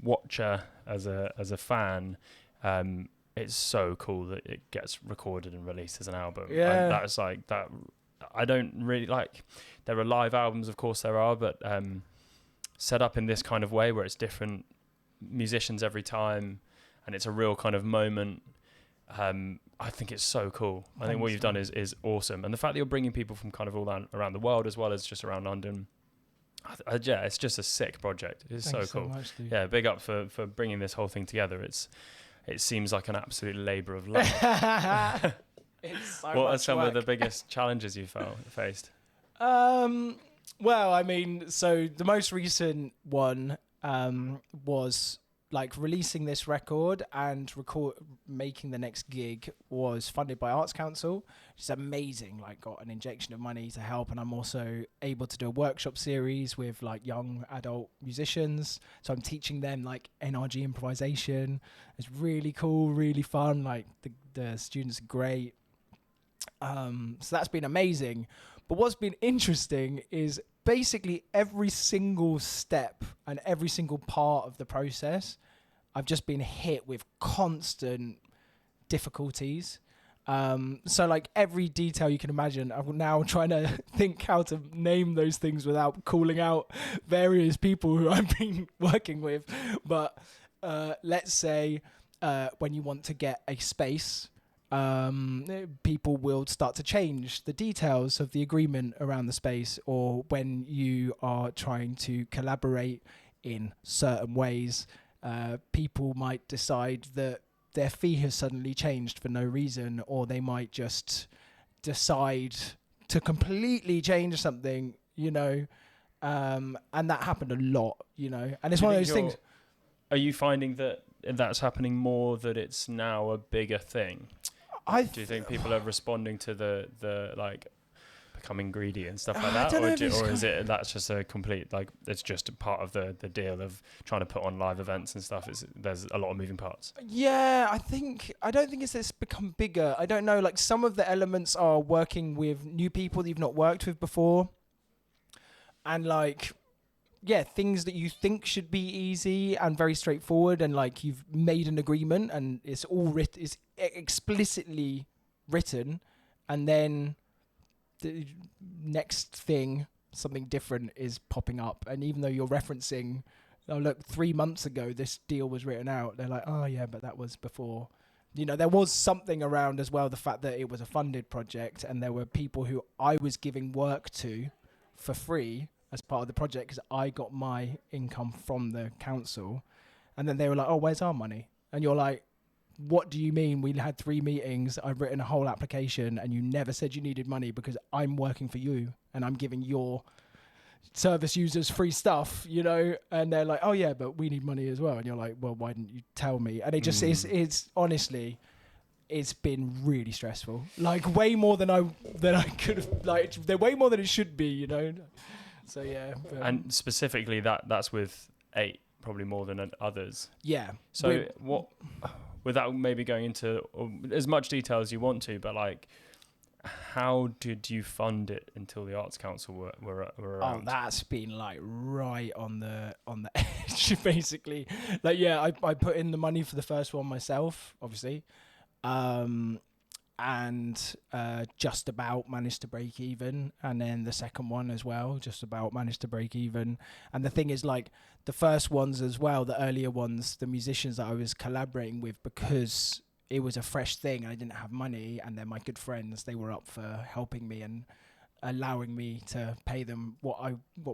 watcher, as a fan, it's so cool that it gets recorded and released as an album. Yeah. And that's like that. I don't really like. There are live albums, of course there are, but set up in this kind of way where it's different musicians every time, and it's a real kind of moment. I think it's so cool. I think what you've done is awesome, and the fact that you're bringing people from kind of all around the world as well as just around London. Yeah, it's just a sick project. It's so cool. Much, yeah, big up for bringing this whole thing together. It seems like an absolute labour of love. What are some of the biggest challenges you faced? Well, I mean, so the most recent one was like releasing this record and making the next gig was funded by Arts Council, which is amazing. Like, got an injection of money to help, and I'm also able to do a workshop series with like young adult musicians. So I'm teaching them like NRG improvisation. It's really cool, really fun. Like the students are great. So that's been amazing. But what's been interesting is basically every single step and every single part of the process, I've just been hit with constant difficulties. So like every detail you can imagine, I'm now trying to think how to name those things without calling out various people who I've been working with. But let's say when you want to get a space, people will start to change the details of the agreement around the space, or when you are trying to collaborate in certain ways, people might decide that their fee has suddenly changed for no reason, or they might just decide to completely change something, you know, and that happened a lot, you know, and it's one of those things. Are you finding that that's happening more, that it's now a bigger thing? Do you think people are responding to the like becoming greedy and stuff like I that, don't know or, if it's or is it that's just a complete like it's just a part of the deal of trying to put on live events and stuff? There's a lot of moving parts. Yeah, I don't think it's become bigger. I don't know. Like some of the elements are working with new people that you've not worked with before, and like yeah, things that you think should be easy and very straightforward, and like you've made an agreement and it's all it's explicitly written, and then the next thing, something different is popping up, and even though you're referencing, oh look, 3 months ago this deal was written out, they're like, oh yeah, but that was before. You know, there was something around as well, the fact that it was a funded project and there were people who I was giving work to for free as part of the project because I got my income from the council, and then they were like, oh, where's our money? And you're like, what do you mean? We had 3 meetings, I've written a whole application, and you never said you needed money because I'm working for you and I'm giving your service users free stuff, you know? And they're like, oh yeah, but we need money as well. And you're like, well, why didn't you tell me? And it just it's honestly, it's been really stressful, like way more than I could have, like they're way more than it should be, you know? So yeah. And specifically that's with 8, probably more than others. Yeah. So what, without maybe going into as much detail as you want to, but like, how did you fund it until the Arts Council were around? Oh, that's been like right on the edge, basically. Like, yeah, I put in the money for the first one myself, obviously. And just about managed to break even, and then the second one as well just about managed to break even. And the thing is, like the first ones as well, the earlier ones, the musicians that I was collaborating with, because it was a fresh thing and I didn't have money, and they're my good friends, they were up for helping me and allowing me to pay them what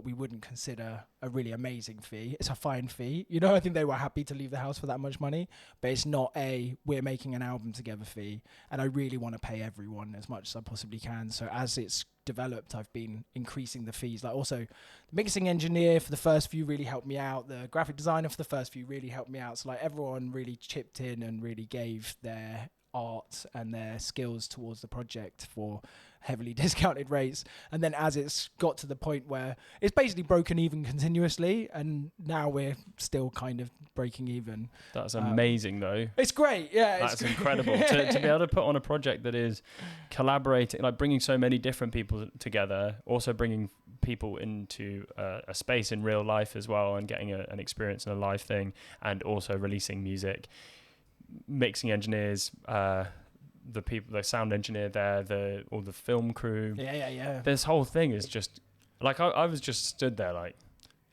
we wouldn't consider a really amazing fee. It's a fine fee, you know. I think they were happy to leave the house for that much money, but it's not a we're making an album together fee, and I really want to pay everyone as much as I possibly can. So as it's developed, I've been increasing the fees. Like also the mixing engineer for the first few really helped me out, the graphic designer for the first few really helped me out. So like everyone really chipped in and really gave their art and their skills towards the project for heavily discounted rates. And then as it's got to the point where it's basically broken even continuously, and now we're still kind of breaking even. That's amazing though. It's great. Yeah, that's incredible to be able to put on a project that is collaborating, like bringing so many different people together, also bringing people into a space in real life as well, and getting an experience in a live thing, and also releasing music, mixing engineers, the people, the sound engineer there, all the film crew. Yeah. This whole thing is just like I was just stood there like,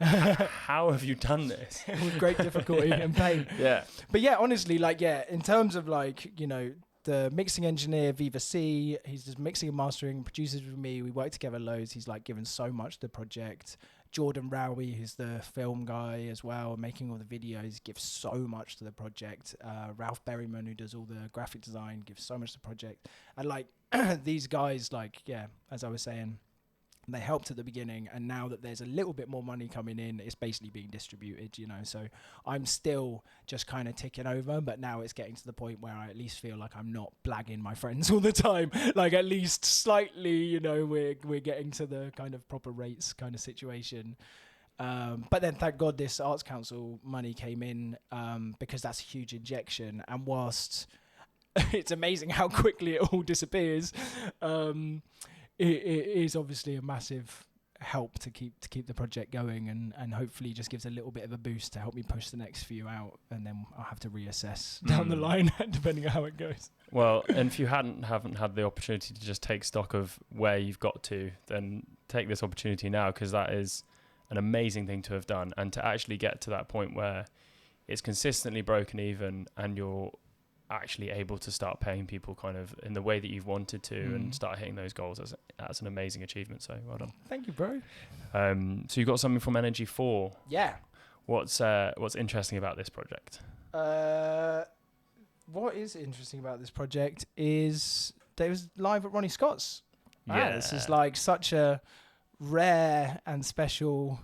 how have you done this? With great difficulty and pain. Yeah. But yeah, honestly, like yeah, in terms of like, you know, the mixing engineer Viva C, he's just mixing and mastering, produces with me. We work together loads. He's like given so much to the project. Jordan Rowie, who's the film guy as well, making all the videos, gives so much to the project. Ralph Berryman, who does all the graphic design, gives so much to the project. And like these guys, like, yeah, as I was saying, they helped at the beginning, and now that there's a little bit more money coming in, it's basically being distributed, you know. So I'm still just kind of ticking over, but now it's getting to the point where I at least feel like I'm not blagging my friends all the time. Like at least slightly, you know, we're getting to the kind of proper rates kind of situation. But then thank God this Arts Council money came in, because that's a huge injection. And whilst it's amazing how quickly it all disappears, it is obviously a massive help to keep the project going, and hopefully just gives a little bit of a boost to help me push the next few out, and then I'll have to reassess down the line depending on how it goes. Well, and if you haven't had the opportunity to just take stock of where you've got to, then take this opportunity now, because that is an amazing thing to have done, and to actually get to that point where it's consistently broken even and you're actually able to start paying people kind of in the way that you've wanted to, and start hitting those goals. That's an amazing achievement, so well done. Thank you, bro. So you got something from Energy 4. Yeah. What's interesting about this project? What is interesting about this project is that it was live at Ronnie Scotts. Yeah. This is like such a rare and special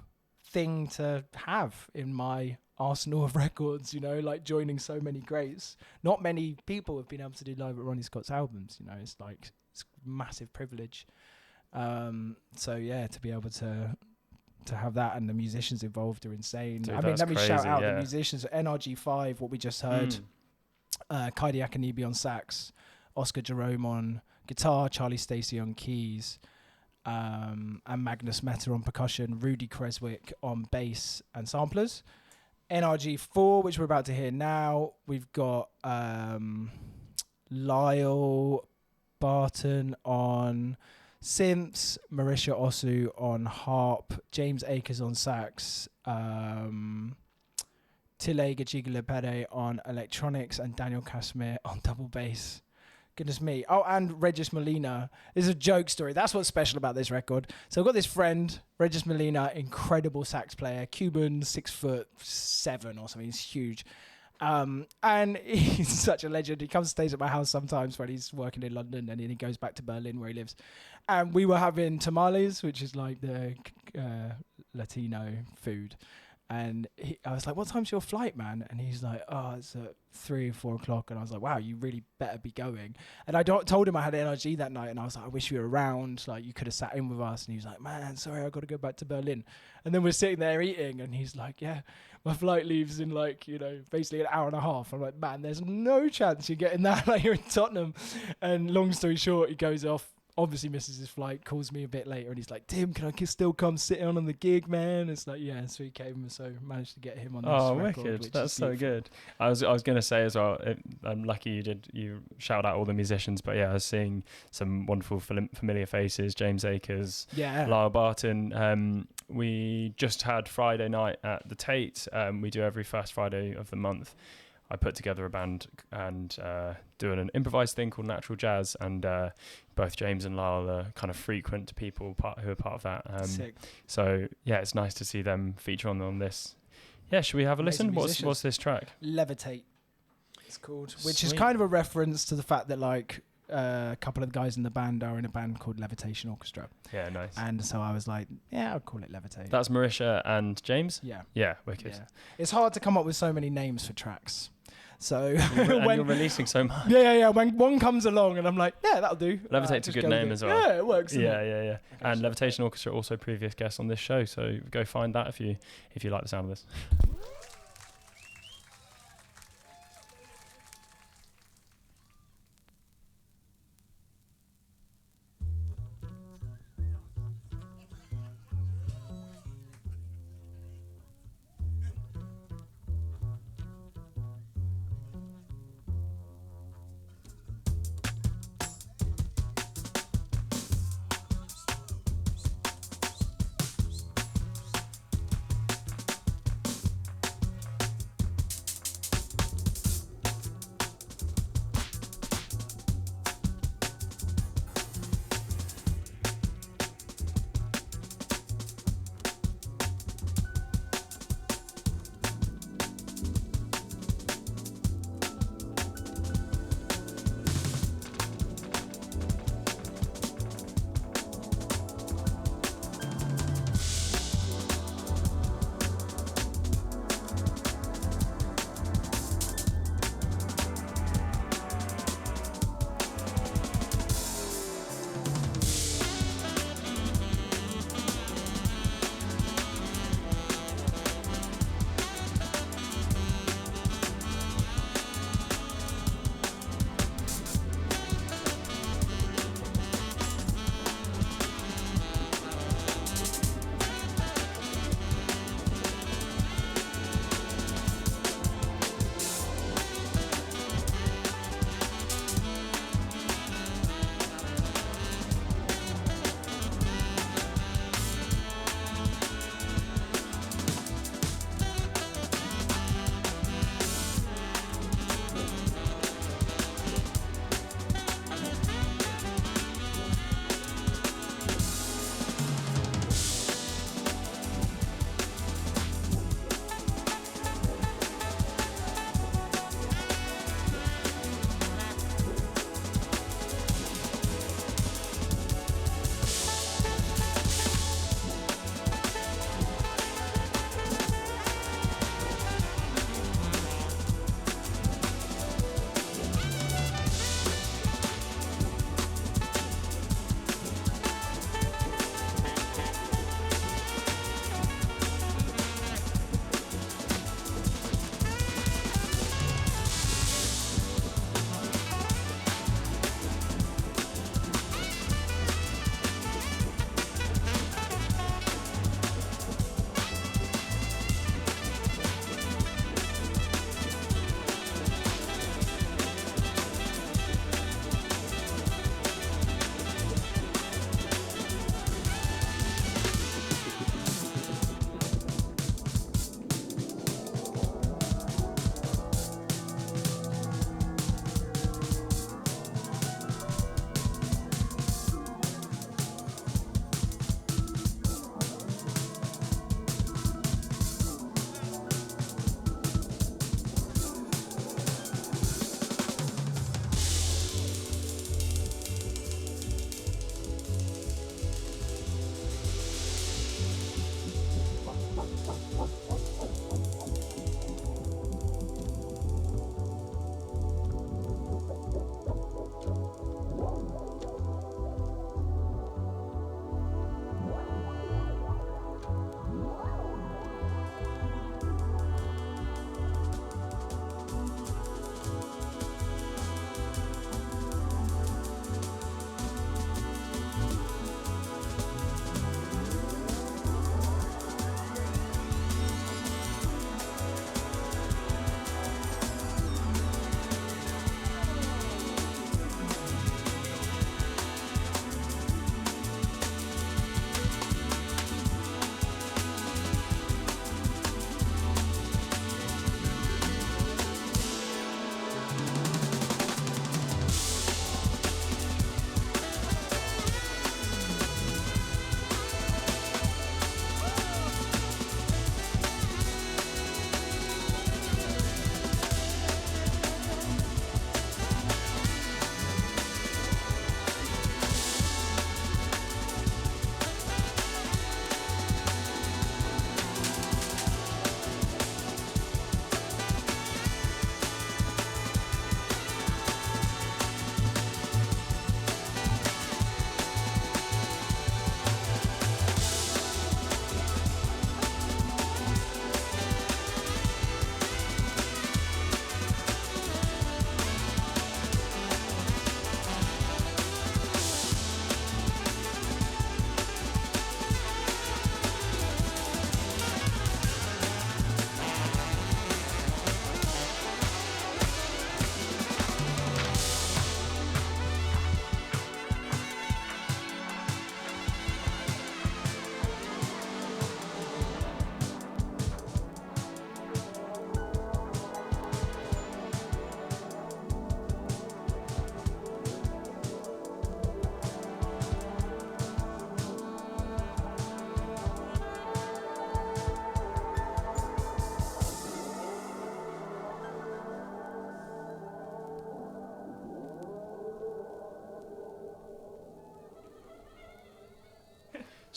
thing to have in my arsenal of records, you know, like joining so many greats. Not many people have been able to do live at Ronnie Scott's albums, you know. It's like, it's a massive privilege. So yeah, to be able to have that and the musicians involved are insane. Dude, I mean, that's let me shout crazy, out yeah. the musicians. NRG5, what we just heard. Kaidi Akanibi on sax, Oscar Jerome on guitar, Charlie Stacey on keys, and Magnus Meta on percussion, Rudy Creswick on bass and samplers. NRG4, which we're about to hear now, we've got Lyle Barton on synths, Marisha Osu on harp, James Akers on sax, Tile Gajigalepede on electronics, and Daniel Casimir on double bass. Goodness me. Oh, and Regis Molina. This is a joke story. That's what's special about this record. So I've got this friend, Regis Molina, incredible sax player, Cuban, 6'7" or something. He's huge. And he's such a legend. He comes and stays at my house sometimes when he's working in London, and then he goes back to Berlin where he lives. And we were having tamales, which is like the Latino food. And I was like, what time's your flight, man? And he's like, oh, it's at 3 or 4 o'clock. And I was like, wow, you really better be going. And I told him I had NRG that night. And I was like, I wish you were around. Like, you could have sat in with us. And he was like, man, sorry, I got to go back to Berlin. And then we're sitting there eating. And he's like, yeah, my flight leaves in like, basically an hour and a half. I'm like, man, there's no chance you're getting that. Like, you're in Tottenham. And long story short, he goes off. Obviously misses his flight, calls me a bit later, and he's like, Tim, can I still come sit on the gig, man? It's like, yeah, so he came, so managed to get him on this record. Wicked. That's so good. I was going to say as well, I'm lucky you shouted out all the musicians, but yeah, I was seeing some wonderful familiar faces, James Akers, Lyle Barton. We just had Friday night at the Tate. We do every first Friday of the month. I put together a band and doing an improvised thing called Natural Jazz, and both James and Lyle are kind of frequent people who are part of that. Sick. So yeah, it's nice to see them feature on this. Yeah, should we have a listen? What's this track? Levitate, it's called, which is Sweet. kind of a reference to the fact that like a couple of the guys in the band are in a band called Levitation Orchestra. Yeah, nice. And so I was like, yeah, I'll call it Levitate. That's Marisha and James? Yeah, wicked. Yeah. It's hard to come up with so many names for tracks. So you're releasing so much. Yeah. When one comes along and I'm like, yeah, that'll do. Levitate's a good name as well. Yeah, it works. Yeah. Okay, And Levitation Orchestra, also previous guests on this show. So go find that if you like the sound of this.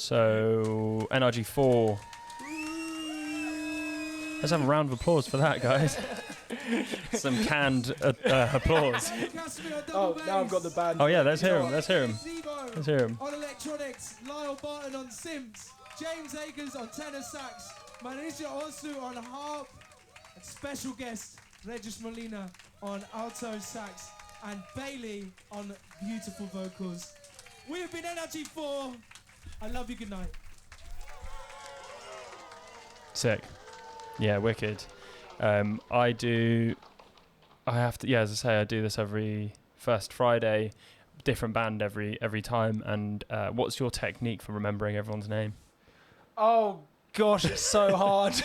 So NRG4. Let's have a round of applause for that, guys. Some canned applause. Oh, now I've got the band. Oh yeah, let's hear him. Let's hear him. Let's hear him. On electronics, Lyle Barton on synths, James Akers on tenor sax, Manisha Osu on harp, and special guest Regis Molina on alto sax, and Bailey on beautiful vocals. We have been NRG4. I love you. Good night. Sick. Yeah, wicked. I have to, as I say, I do this every first Friday, different band every time. And what's your technique for remembering everyone's name? Oh gosh, it's so hard.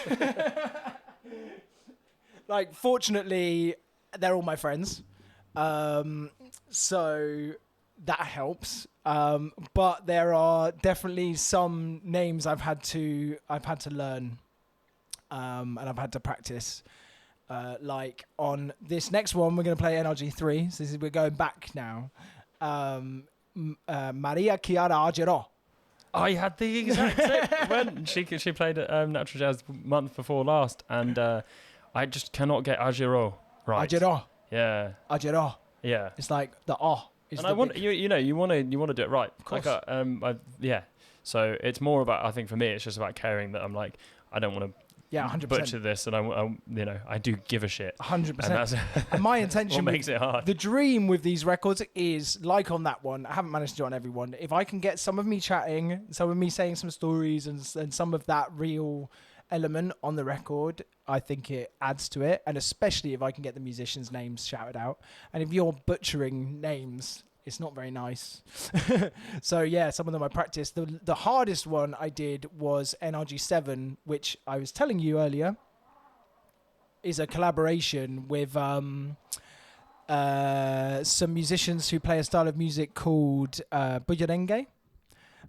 Like, fortunately, they're all my friends, so that helps. But there are definitely some names I've had to learn, and I've had to practice. Like on this next one, we're going to play NRG3. So we're going back now. Maria Chiara Argero. I had the exact same when she played at Natural Jazz month before last, and I just cannot get Argero right. Argero. Yeah. Argero. Yeah. It's like the oh. And I want you want to do it right. Of course. Like, yeah. So it's more about, I think for me, it's just about caring that I'm like, I don't want to. Yeah, 100%. Butcher this, and I do give a shit. 100%. And my intention what makes it hard. The dream with these records is, like on that one, I haven't managed to do it on everyone. If I can get some of me chatting, some of me saying some stories, and some of that real element on the record, I think it adds to it. And especially if I can get the musicians' names shouted out. And if you're butchering names, it's not very nice. So yeah, some of them I practiced. The hardest one I did was NRG7, which I was telling you earlier is a collaboration with some musicians who play a style of music called bullerengue,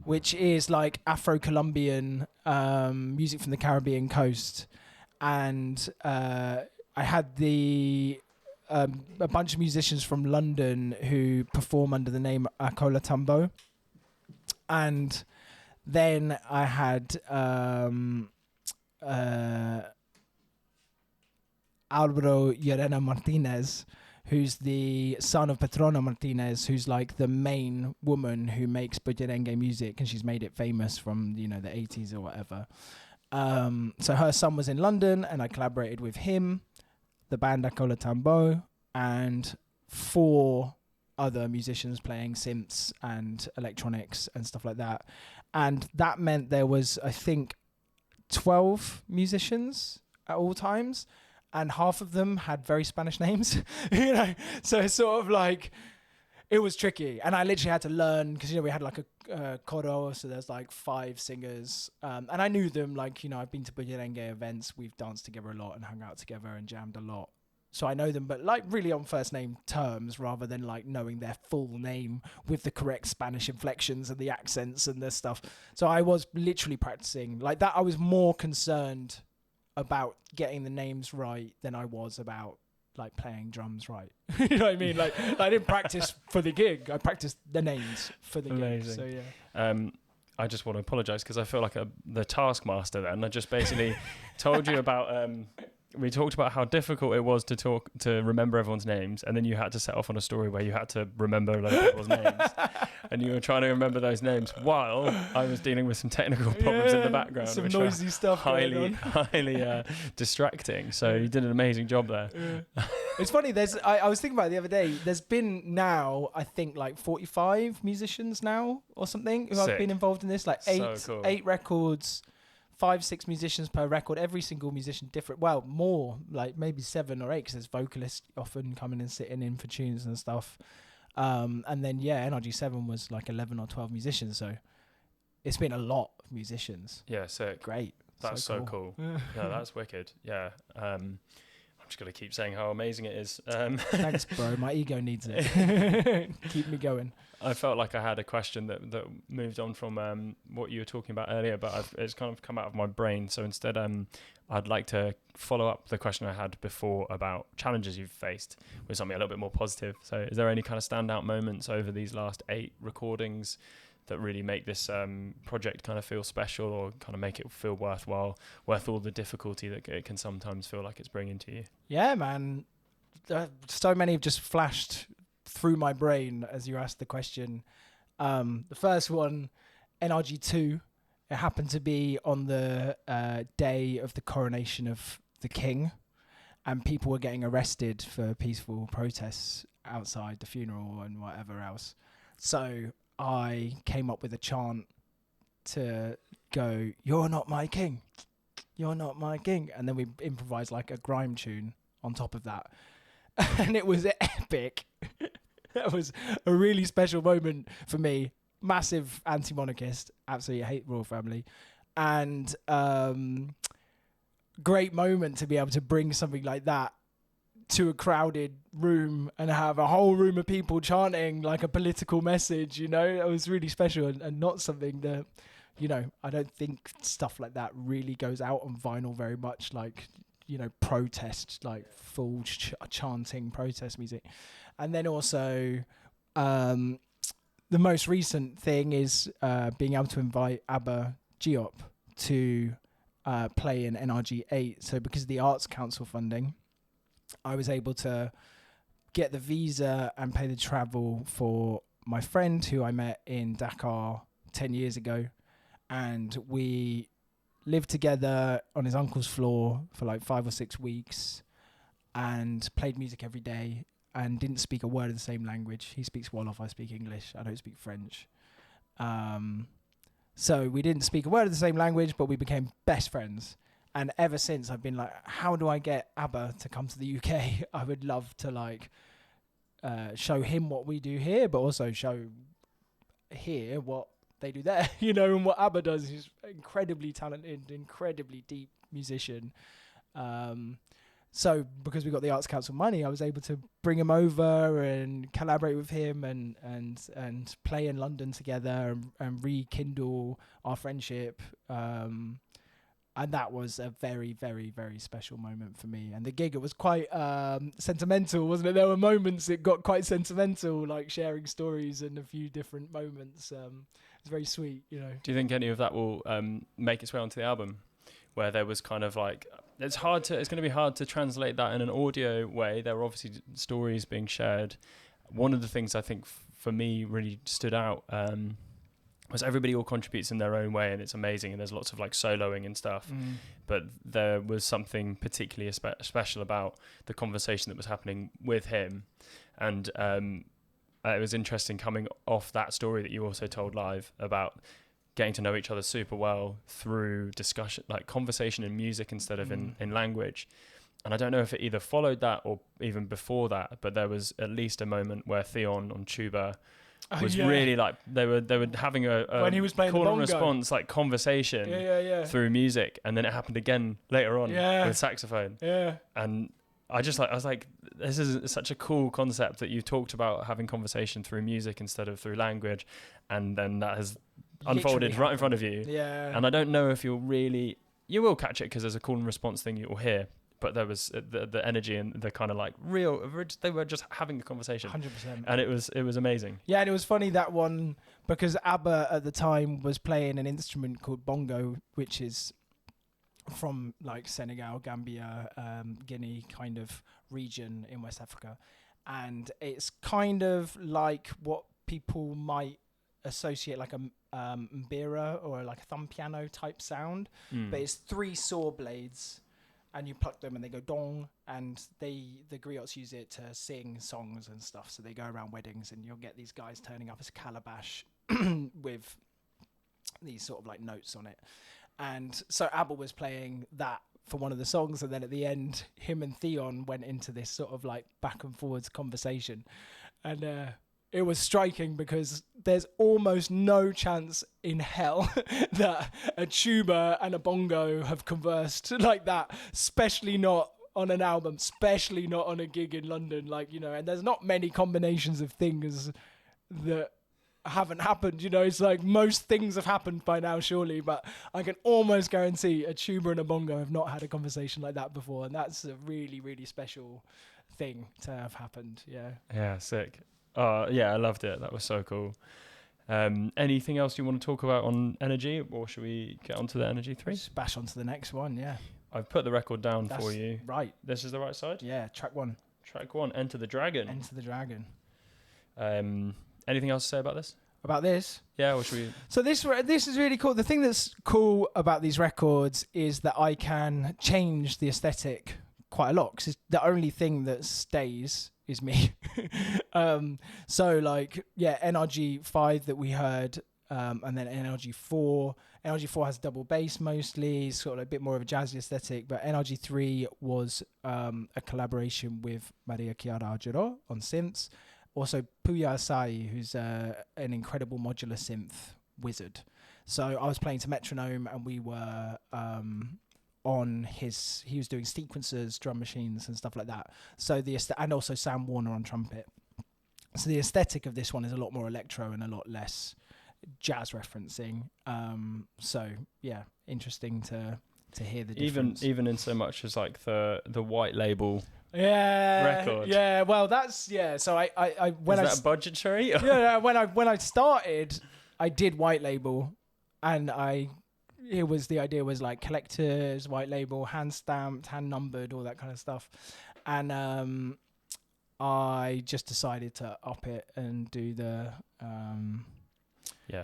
which is like Afro-Colombian music from the Caribbean coast. And I had a bunch of musicians from London who perform under the name Akola Tambo. And then I had Alvaro Llerena Martinez, who's the son of Patrona Martinez, who's like the main woman who makes bullerengue music, and she's made it famous from, the 80s or whatever. So her son was in London, and I collaborated with him, the band Akola Tambo, and 4 other musicians playing synths and electronics and stuff like that. And that meant there was, I think, 12 musicians at all times, and half of them had very Spanish names. So it's sort of like, it was tricky. And I literally had to learn, because, we had like a coro, so there's like 5 singers. And I knew them, like, I've been to bullerengue events. We've danced together a lot and hung out together and jammed a lot. So I know them, but like really on first name terms, rather than like knowing their full name with the correct Spanish inflections and the accents and the stuff. So I was literally practicing like that. I was more concerned about getting the names right than I was about like playing drums right. You know what I mean? Like I didn't practice for the gig. I practiced the names for the gig. So yeah. I just want to apologise because I feel like the taskmaster then. I just basically told you about... we talked about how difficult it was to remember everyone's names, and then you had to set off on a story where you had to remember a lot of people's names, and you were trying to remember those names while I was dealing with some technical problems in the background, some which noisy stuff highly distracting. So you did an amazing job there. It's funny. I was thinking about it the other day. There's been now, I think, like 45 musicians now or something who have been involved in this. Like eight records. 5-6 musicians per record, every single musician different. Well, more, like maybe 7 or 8, because there's vocalists often coming and sitting in for tunes and stuff. And then, NRG7 was like 11 or 12 musicians. So it's been a lot of musicians. Yeah, sick. Great. That's so cool. Yeah, that's wicked. Yeah. I'm just going to keep saying how amazing it is. Thanks, bro. My ego needs it. Keep me going. I felt like I had a question that moved on from what you were talking about earlier, but it's kind of come out of my brain. So instead, I'd like to follow up the question I had before about challenges you've faced with something a little bit more positive. So is there any kind of standout moments over these last 8 recordings that really make this project kind of feel special, or kind of make it feel worthwhile, worth all the difficulty that it can sometimes feel like it's bringing to you? Yeah, man. So many have just flashed through my brain as you asked the question. The first one, NRG2, it happened to be on the day of the coronation of the king, and people were getting arrested for peaceful protests outside the funeral and whatever else. So I came up with a chant to go, "You're not my king, you're not my king," and then we improvised like a grime tune on top of that. And it was epic. That was a really special moment for me. Massive anti-monarchist, absolutely hate royal family, and great moment to be able to bring something like that to a crowded room and have a whole room of people chanting like a political message. You know, it was really special, and not something that, you know, I don't think stuff like that really goes out on vinyl very much. Like, you know, protest, like full chanting protest music. And then also, the most recent thing is being able to invite ABBA Giop to play in NRG 8. So because of the Arts Council funding, I was able to get the visa and pay the travel for my friend who I met in Dakar 10 years ago. And we lived together on his uncle's floor for like 5 or 6 weeks and played music every day and didn't speak a word of the same language. He speaks Wolof, I speak English, I don't speak French. So we didn't speak a word of the same language, but we became best friends. And ever since I've been like, how do I get ABBA to come to the UK? I would love to like show him what we do here, but also show here what they do there, you know, and what ABBA does. He's incredibly talented, incredibly deep musician. So because we got the Arts Council money, I was able to bring him over and collaborate with him and play in London together and rekindle our friendship. And that was a very, very, very special moment for me. And the gig, it was quite sentimental, wasn't it? There were moments it got quite sentimental, like sharing stories and a few different moments. It's very sweet, you know. Do you think any of that will make its way onto the album? Where there was kind of like, it's going to be hard to translate that in an audio way. There were obviously stories being shared. One of the things I think for me really stood out was everybody all contributes in their own way, and it's amazing, and there's lots of like soloing and stuff. But there was something particularly special about the conversation that was happening with him. And it was interesting coming off that story that you also told live about getting to know each other super well through discussion, like conversation in music instead of in language. And I don't know if it either followed that or even before that, but there was at least a moment where Theon on tuba was really like, they were having a when he was playing call the and bongo. response, like conversation through music. And then it happened again later on with saxophone. And I was like, this is such a cool concept that you talked about, having conversation through music instead of through language. And then that has unfolded right in front of you. And I don't know if you will catch it because there's a call and response thing you'll hear. But there was the energy and the kind of like they were just having a conversation. 100%. And it was amazing. Yeah, and it was funny, that one, because ABBA at the time was playing an instrument called bongo, which is from like Senegal, Gambia, Guinea kind of region in West Africa. And it's kind of like what people might associate like a mbira or like a thumb piano type sound. But it's 3 saw blades, and you pluck them and they go dong, and the griots use it to sing songs and stuff. So they go around weddings and you'll get these guys turning up as calabash with these sort of like notes on it. And so ABBA was playing that for one of the songs, and then at the end, him and Theon went into this sort of like back and forwards conversation. And it was striking because there's almost no chance in hell that a tuba and a bongo have conversed like that, especially not on an album, especially not on a gig in London. Like, you know, and there's not many combinations of things that haven't happened, you know. It's like most things have happened by now, surely, but I can almost guarantee a tuba and a bongo have not had a conversation like that before, and that's a really, really special thing to have happened. Yeah, sick. Yeah, I loved it. That was so cool. Anything else you want to talk about on Energy, or should we get onto the Energy 3? Let's bash on to the next one, yeah. I've put the record down That's for you. right. This is the right side? Yeah, track 1. Track 1, Enter the Dragon. Enter the Dragon. Anything else to say about this? About this? Yeah, or should we... So this is really cool. The thing that's cool about these records is that I can change the aesthetic quite a lot, because the only thing that stays is me. So like, yeah, NRG 5 that we heard, and then NRG 4. NRG 4 has double bass mostly, sort of a bit more of a jazzy aesthetic, but NRG 3 was a collaboration with Maria Chiara Argiro on synths. Also Puya Asai, who's an incredible modular synth wizard. So I was playing to metronome, and we were he was doing sequencers, drum machines and stuff like that. So and also Sam Warner on trumpet. So the aesthetic of this one is a lot more electro and a lot less jazz referencing. So yeah, interesting to hear the difference. Even in so much as like the white label record. Yeah, well that's So I when is that budgetary? Yeah, when I started, I did white label, and the idea was like collectors, white label, hand stamped, hand numbered, all that kind of stuff. And I just decided to up it and do the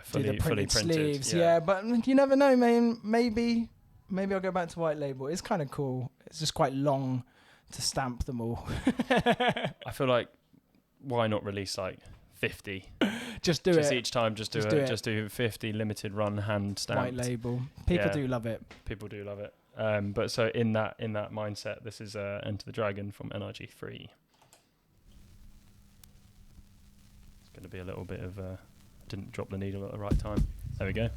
fully printed sleeves. Yeah, but you never know, man. Maybe I'll go back to white label. It's kind of cool. It's just quite long to stamp them all. I feel like, why not release like 50? Just do it. Each time, just do 50 limited run hand stamped. White label. People do love it. People do love it. But so in that mindset, this is Enter the Dragon from NRG 3. It's going to be a little bit of didn't drop the needle at the right time. There we go.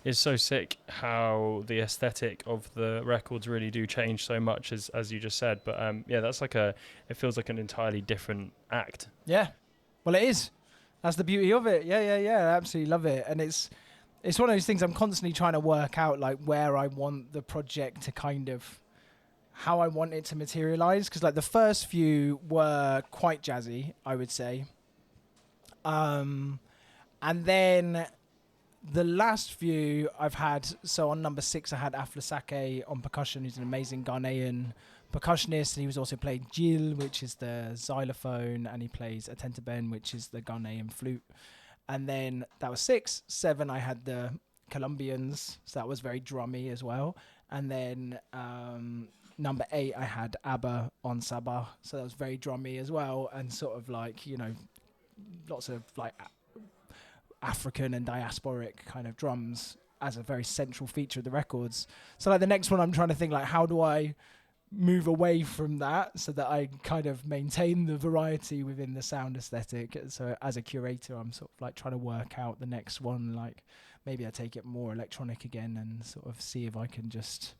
it's so sick how the aesthetic of the records really do change so much, as you just said. But yeah, that's like it feels like an entirely different act. Yeah. Well, it is. That's the beauty of it. Yeah. I absolutely love it. And it's one of those things I'm constantly trying to work out, like where I want the project to kind of, how I want it to materialize. Because like the first few were quite jazzy, I would say. And then the last few I've had, so on number 6 I had Aflasake on percussion, who's an amazing Ghanaian percussionist. He was also playing Jil, which is the xylophone, and he plays Atentaben, which is the Ghanaian flute. And then that was 6. 7 I had the Colombians, so that was very drummy as well. And then number 8 I had ABBA on Sabah, so that was very drummy as well, and sort of like, you know, lots of like African and diasporic kind of drums as a very central feature of the records. So like the next one I'm trying to think like, how do I move away from that so that I kind of maintain the variety within the sound aesthetic. So as a curator, I'm sort of like trying to work out the next one, like maybe I take it more electronic again and sort of see if I can just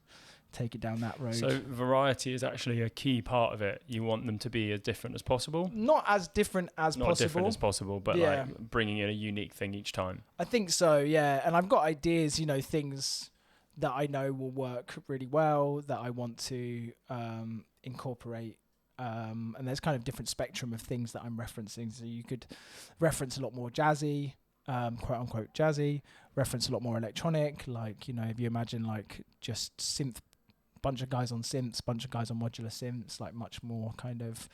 take it down that road. So variety is actually a key part of it. You want them to be as different as possible. Not as different as possible. Not different as possible, but yeah, like bringing in a unique thing each time. I think so, yeah. And I've got ideas, you know, things that I know will work really well that I want to incorporate. And there's kind of different spectrum of things that I'm referencing. So you could reference a lot more jazzy, quote unquote jazzy, reference a lot more electronic. Like, you know, if you imagine like just synth, bunch of guys on synths, bunch of guys on modular synths, like much more kind of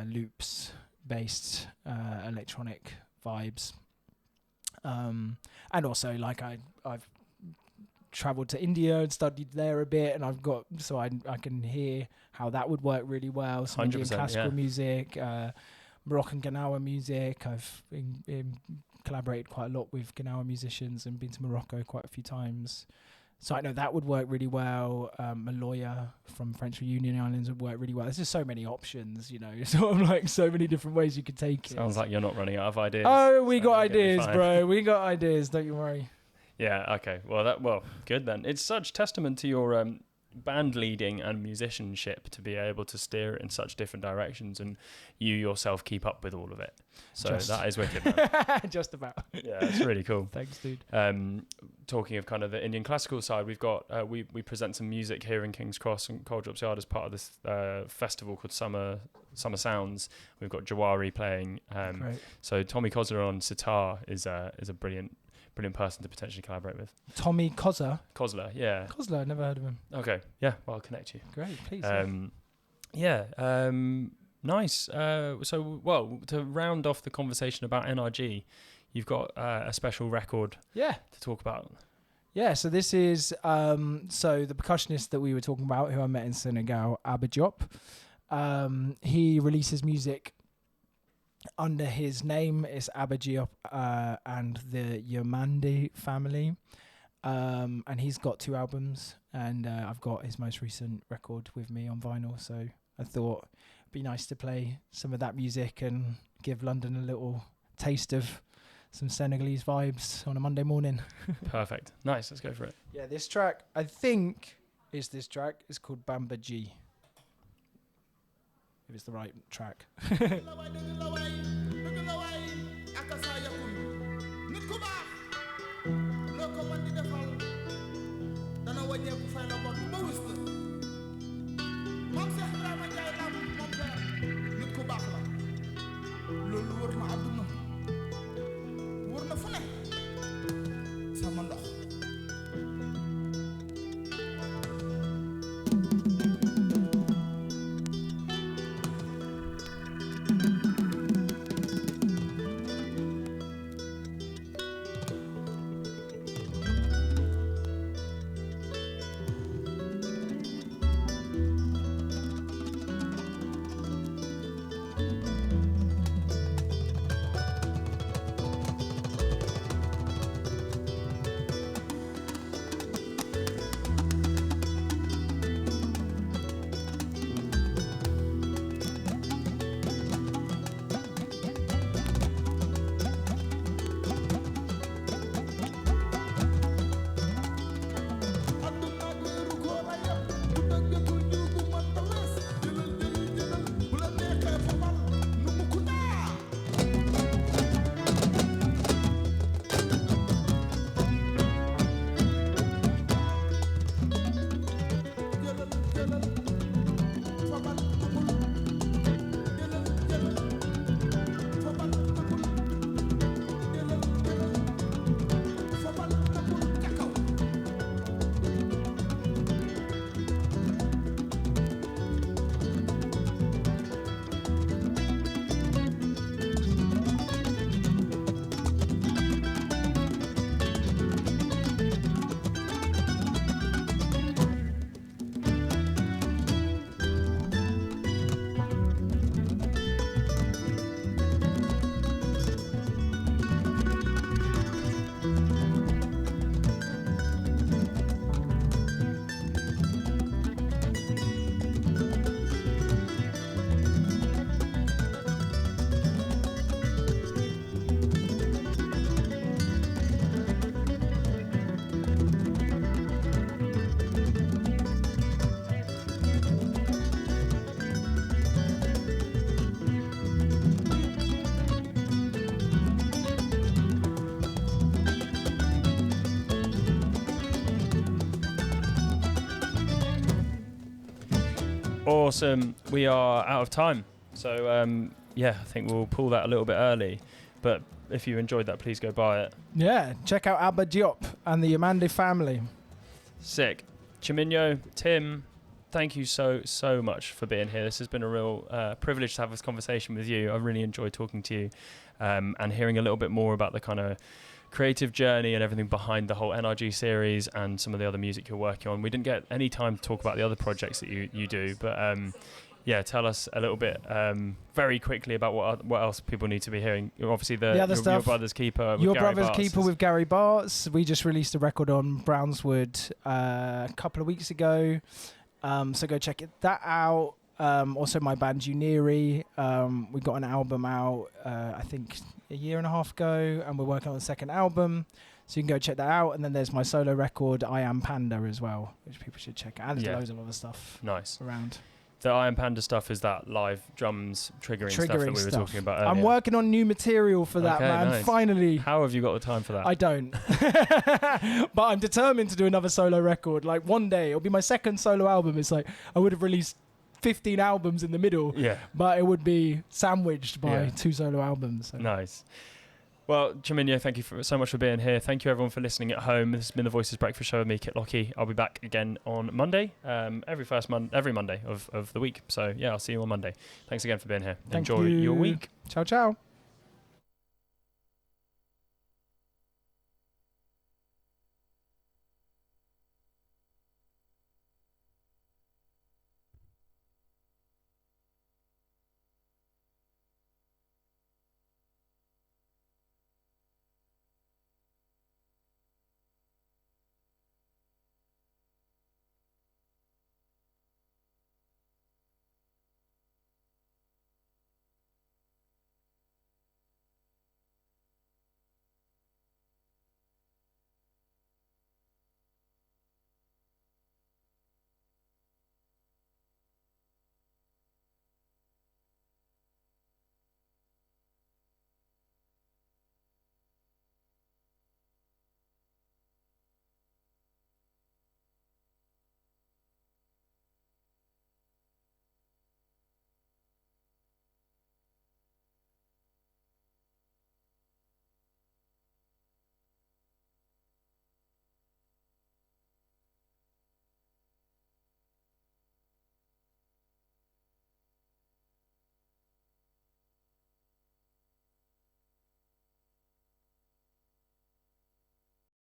loops based electronic vibes. And also like I've traveled to India and studied there a bit, and I've got, so I can hear how that would work really well. Some Indian classical music, Moroccan Ganawa music. I've collaborated quite a lot with Ganawa musicians and been to Morocco quite a few times. So I know that would work really well. Maloya from French Reunion Islands would work really well. There's just so many options, you know, sort of like so many different ways you could take it. Sounds like you're not running out of ideas. Oh, we got ideas, bro. We got ideas. Don't you worry. Yeah. Okay. Well, good then. It's such testament to your band leading and musicianship to be able to steer it in such different directions, and you yourself keep up with all of it. So that is wicked, man. Just about. Yeah, it's really cool. Thanks, dude. Talking of kind of the Indian classical side, we've got we present some music here in King's Cross and Cold Drops Yard as part of this festival called Summer Sounds. We've got Jawari playing. Great. So Tommy Kozler on sitar is a brilliant person to potentially collaborate with. Tommy Kozler? Kozler, yeah. Kozler, I've never heard of him. Okay, yeah, well, I'll connect you. Great, please. Nice. So, to round off the conversation about NRG, you've got a special record to talk about. Yeah, so this is, so the percussionist that we were talking about, who I met in Senegal, Abba Diop, he releases music under his name. Is Abba Diop and the Yomande family, and he's got 2 albums, and I've got his most recent record with me on vinyl, so I thought it'd be nice to play some of that music and give London a little taste of some Senegalese vibes on a Monday morning. Perfect. Nice, let's go for it. Yeah, this track, I think, is called Bamba G. If it's the right track. Awesome. We are out of time. So, I think we'll pull that a little bit early. But if you enjoyed that, please go buy it. Yeah, check out Abba Diop and the Amande family. Sick. Chiminyo, Tim, thank you so much for being here. This has been a real privilege to have this conversation with you. I really enjoyed talking to you and hearing a little bit more about the kind of creative journey and everything behind the whole NRG series and some of the other music you're working on. We didn't get any time to talk about the other projects that you do, but tell us a little bit very quickly about what else people need to be hearing. Obviously, the other stuff. Your Brother's Keeper. Your Brother's Keeper with Gary Bartz. We just released a record on Brownswood a couple of weeks ago, so go check that out. Also, my band Uniri, we got an album out, I think a year and a half ago, and we're working on the second album. So you can go check that out. And then there's my solo record, I Am Panda, as well, which people should check out. And there's loads of other stuff around. The I Am Panda stuff is that live drums triggering stuff that we were talking about earlier. I'm working on new material for that, man. Nice. Finally. How have you got the time for that? I don't. But I'm determined to do another solo record. Like one day, it'll be my second solo album. It's like I would have released 15 albums in the middle. Yeah. But it would be sandwiched by 2 solo albums. So. Nice. Well, Chiminyo, thank you so much for being here. Thank you, everyone, for listening at home. This has been the Voices Breakfast Show with me, Kit Lockey. I'll be back again on Monday, every Monday of the week. So, I'll see you on Monday. Thanks again for being here. Thank Enjoy you. your week. Ciao, ciao.